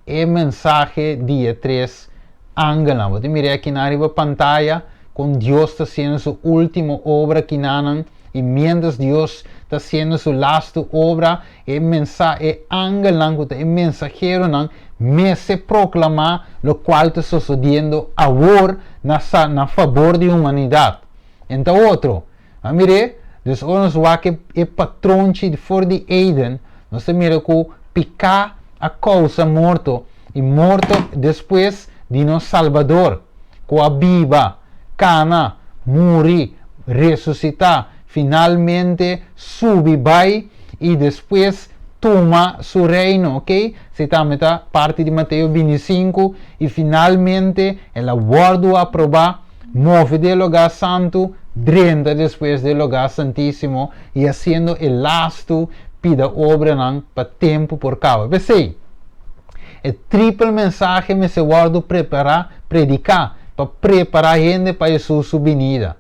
é mensagem dia 3, Angela, você mira aqui na pantalla, com Deus está sendo sua última obra aqui na e mientras Deus está sendo sua last obra, é mensagem, Angela, é mensageiro, me se proclamar, o qual está sucedendo agora na favor da humanidade. Então, outro, mire, Deus nos vai que é patrão de for de Eden, nós mira que picar a causa morto, e morto depois de nosso Salvador, com a viva, cana, morrer, ressuscitar, finalmente subir vai e depois toma seu reino, ok? Se está a parte de Mateus 25 e finalmente ela guarda a provar, move do lugar santo, drenta depois do lugar santíssimo e haciendo o lasto pida obra para tempo por causa. Pensei, é triplo mensagem me se guardo preparar, predicar, para preparar a gente para Jesus sua venida.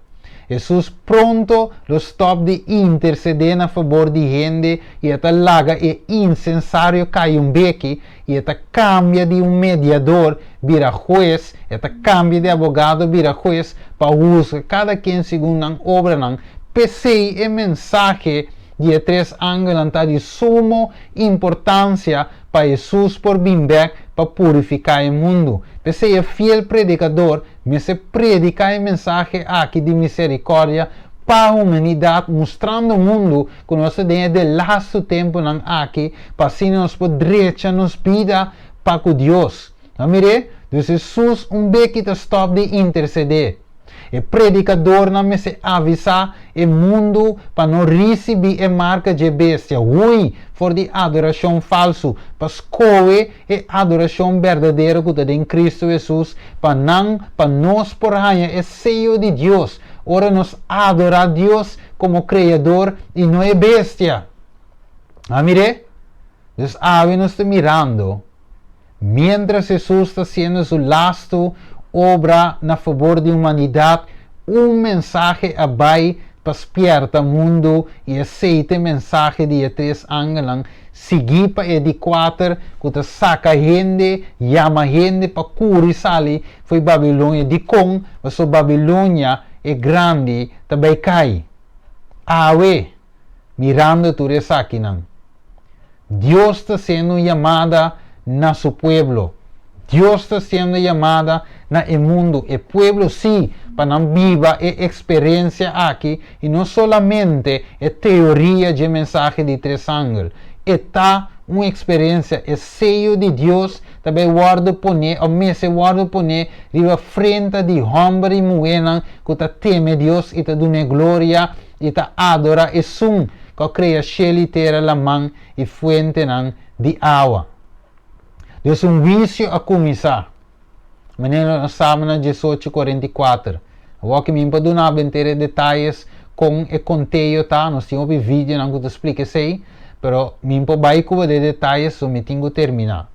Jesus pronto lo stop de interceder a favor de gente e esta laga é incensário cai beque e esta cambia de mediador vira juez, esta cambia de abogado vira juez para usar cada quem segundo a obra não. Pensei em mensagem de três ângulos de suma importância para Jesus por vir para purificar o mundo. Pensei fiel predicador, me se predica a mensagem aqui de misericórdia para a humanidade, mostrando ao mundo que nós temos de laço tempo aqui, para assim nós podermos nos vida para com Deus. Amire? Então Jesus beque de stop de interceder. O predicador não me se avisa o mundo para não receber a marca de bestia. Ui, for de adoração falso. Para escolher a adoração verdadeira que tem em Cristo Jesus. Para nós por ganhar o sello de Deus. Ora nos adorar Deus como Criador e não é bestia. Amire? Então, ave nos está mirando. Mientras Jesus está sendo su lasto, obra na favor da humanidade, mensagem abai para despertar o mundo e aceita mensagem de três ângelos, seguir para de quatro, que saca gente, chama gente para curar sali, foi Babilônia de com, mas a Babilônia é grande, também cai. Awe, mirando tu aqui não. Deus está sendo chamada na seu povo. Deus está sendo chamada no mundo. O povo sim, para não viva a experiência aqui e não somente a teoria de mensagem de três ângulos. Está uma experiência, é sello de Deus, também guarda poner, ou mesmo guarda poner, riva frente de homem e mulher que teme Deus e te dá glória e te adora e sum, que cria céu e terra, la mão e fuente de água. Deus vício a começar. Menino nós estamos na 18:44. Eu que me pode dar inteira detalhes com o conteúdo, tá? Nós temos um vídeo não que explica isso, pero me pode com de detalhes, so me tenho que terminar.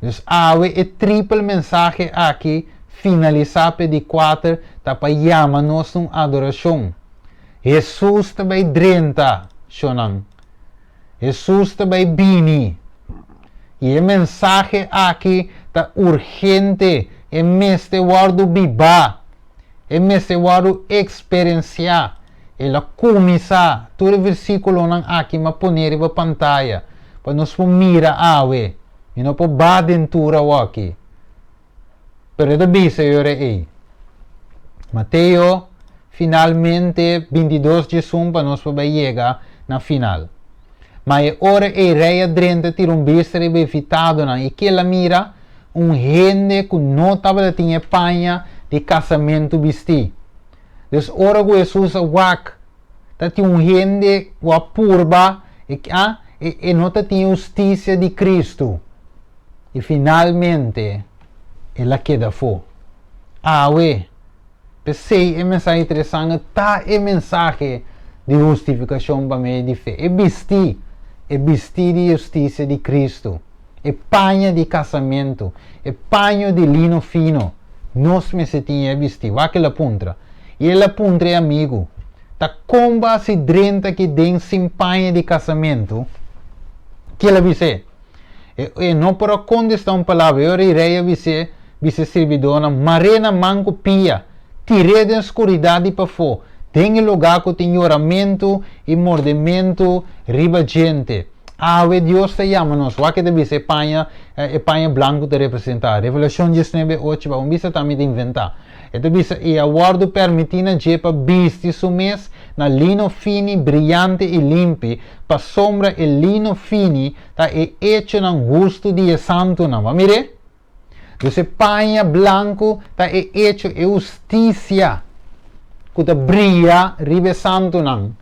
Então, o triplo mensagem aqui, finalizar de 4, tá para chamar-nos uma adoração. Jesus também drenta, chonan. Jesus também bini. E a mensagem aqui está urgente. É mestre guardo viva. É mestre guardo experienciar. Ela começa. Todo versículo não aqui mas poner na pantalla. Para nós mira ave. E não para badentura aqui. Pero é bisa eu aí. Mateo finalmente 22 de junho para nós para chegar na final. Mas ora e rei drenta tira bistre befitado e que ela mira gente que não estava tinha panha de casamento vesti. Então ora que Jesus wak, tinha gente que purba e não tinha justiça de Cristo. E finalmente ela queda fora. Ué, pensei a mensagem interessante, tá a mensagem de justificação para mim de fé. É vestir de justiça de Cristo. É panha de casamento. É panho de lino fino. Nós me se tinha vestido. Aquela puntra. E ela puntra é amigo. Tá comba se drenta que den sem panha de casamento. Que ela disse. E não para contestar uma palavra. Eu irei dizer, vice servidora, marena manco pia. Tirei da escuridade para fora. Tem lugar que tem oramento e mordimento riba gente. Deus te chama nos. O que deve ser panha branco te representar. Revelação 19:8 vai bisa também de inventar. Então bisa e aguardo permitina jepa bisti sumes na lino fini, brilhante e limpi, pa sombra e lino fini tá e hecho nang gusto de santo não. Mire? Então panha branco tá e hecho e justiça. Que brilha ribe santo não.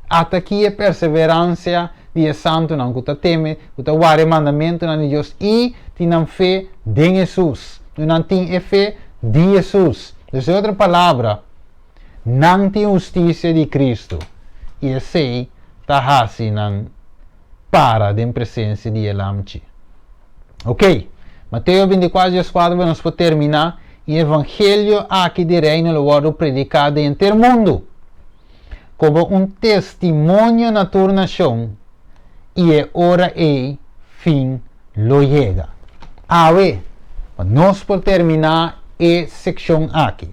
Até aqui a perseverança de santo não. Que teme, que guarda mandamento de Deus e tem fé de Jesus. Não tem fé de Jesus. Então, outra palavra, não tem justiça de Cristo. E assim, está assim, para da presença de Elamchi. Ok? Mateus 24:4, vamos terminar. o evangelho aqui de reino lo vado predicado em todo mundo, como testemunho na tua nação, e é hora e fim lo chega. Nós por terminar a secção aqui,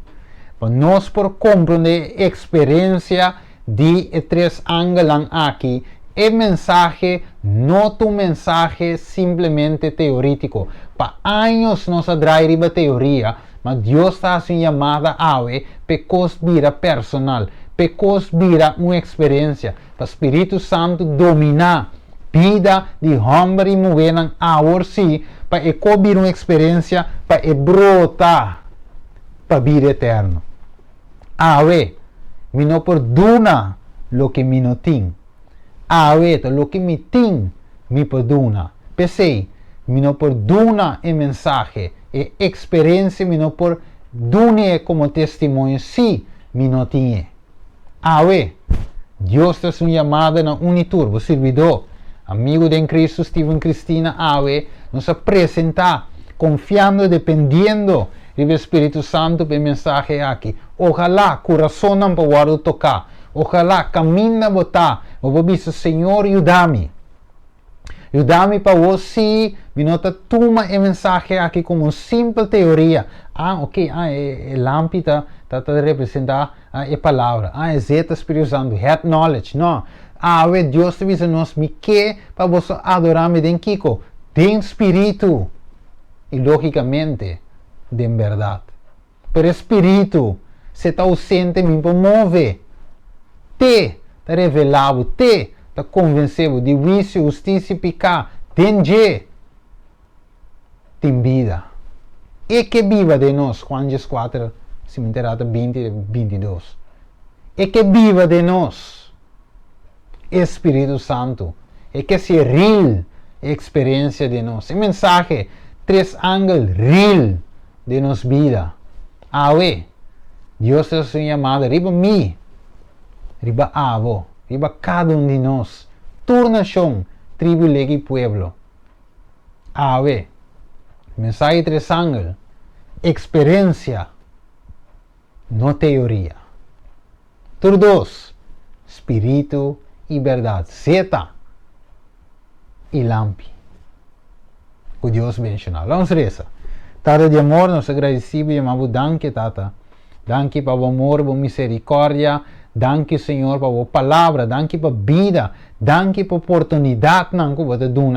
nós por compreender a experiência de três ângulos aqui, o mensagem não é um mensagem simplesmente teórico. Para anos nós traímos teoria, mas Deus está fazendo chamada a pecos vira personal, pecos vira uma experiência, para o Espírito Santo dominar vida de homem e mulher agora sim, para vir uma experiência para brotar para a vida eterna. Me não perdona lo que me não tem. Lo que me tem, me perdona. Pensei, me não perdona a mensagem, a experiência me não perdona como testemunho, se me não tinha. Deus está sendo chamado na Unitur, o servidor, amigo de Cristo, Steven Cristina, nos apresenta, confiando, dependendo do Espírito Santo para a mensagem aqui. Ojalá, coração não pode tocar. Ojalá, caminha botar. Eu vou dizer, Senhor, ajuda-me. Ajuda-me para você, me nota toma a mensagem aqui como uma simples teoria. Ok, é lâmpada, está a representar a palavra. É zeta Espírito Santo, head knowledge. Não. Deus te diz nos me que para você adorar-me de Kiko. De espírito. E logicamente, de verdade. Pero espírito, se está ausente, me move. Te está revelado, te está convencido de vício, justiça e pecado. Tem vida. E que viva de nós, Juan 4, cemitério 20 22. E que viva de nós, Espírito Santo. E que se real experiência de nós. E mensagem, três ângulos real de nossa vida. Deus está sendo chamado, riba mim, riba avo, riba cada de nós, tua nação, tribo, lega e pueblo. Mensagem três ângulos, experiência, não teoria. Tur dois, espírito e verdade. Zeta e lampi. Que Deus bendiga. Vamos rezar. Tata de amor, nós agradecemos e amamos, danke, Tata. Danke para o amor, para a misericórdia. Danke, Senhor, para a palavra. Danke para a vida. Danke para a oportunidade que você dá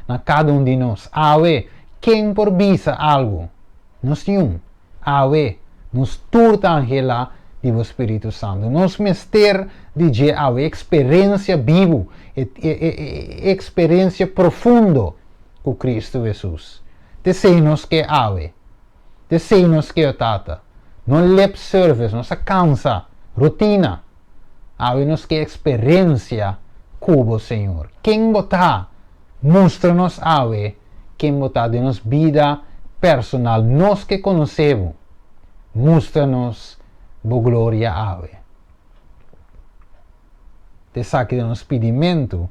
na cada de nós. Quem por visa algo? Nós temos. Nos turta angela do Espírito Santo. Nos mester de experiência viva, experiência profunda com Cristo Jesus. Desejamos que desejamos que Tata, não lip service, não se cansa, rotina, nos que experiência com Senhor. Quem botar, mostra-nos quem botar de nossa vida personal, nós que conhecemos, mostra-nos a glória Te saque de nosso pedimento,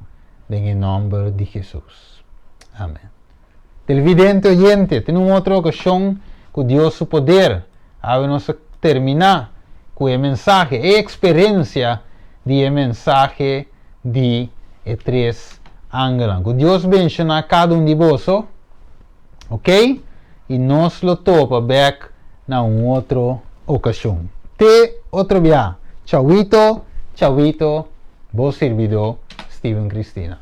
em nome de Jesus. Amém. Televidente oyente, tem uma outra ocasião com Deus o poder. Vamos terminar com a mensagem, a experiência de mensagem de três ângulos. Que Deus bendiga cada de vós, ok? E nós lo topa back na outra ocasião. Até outro dia. Tchauito, tchauito, vos servidor Steven Cristina.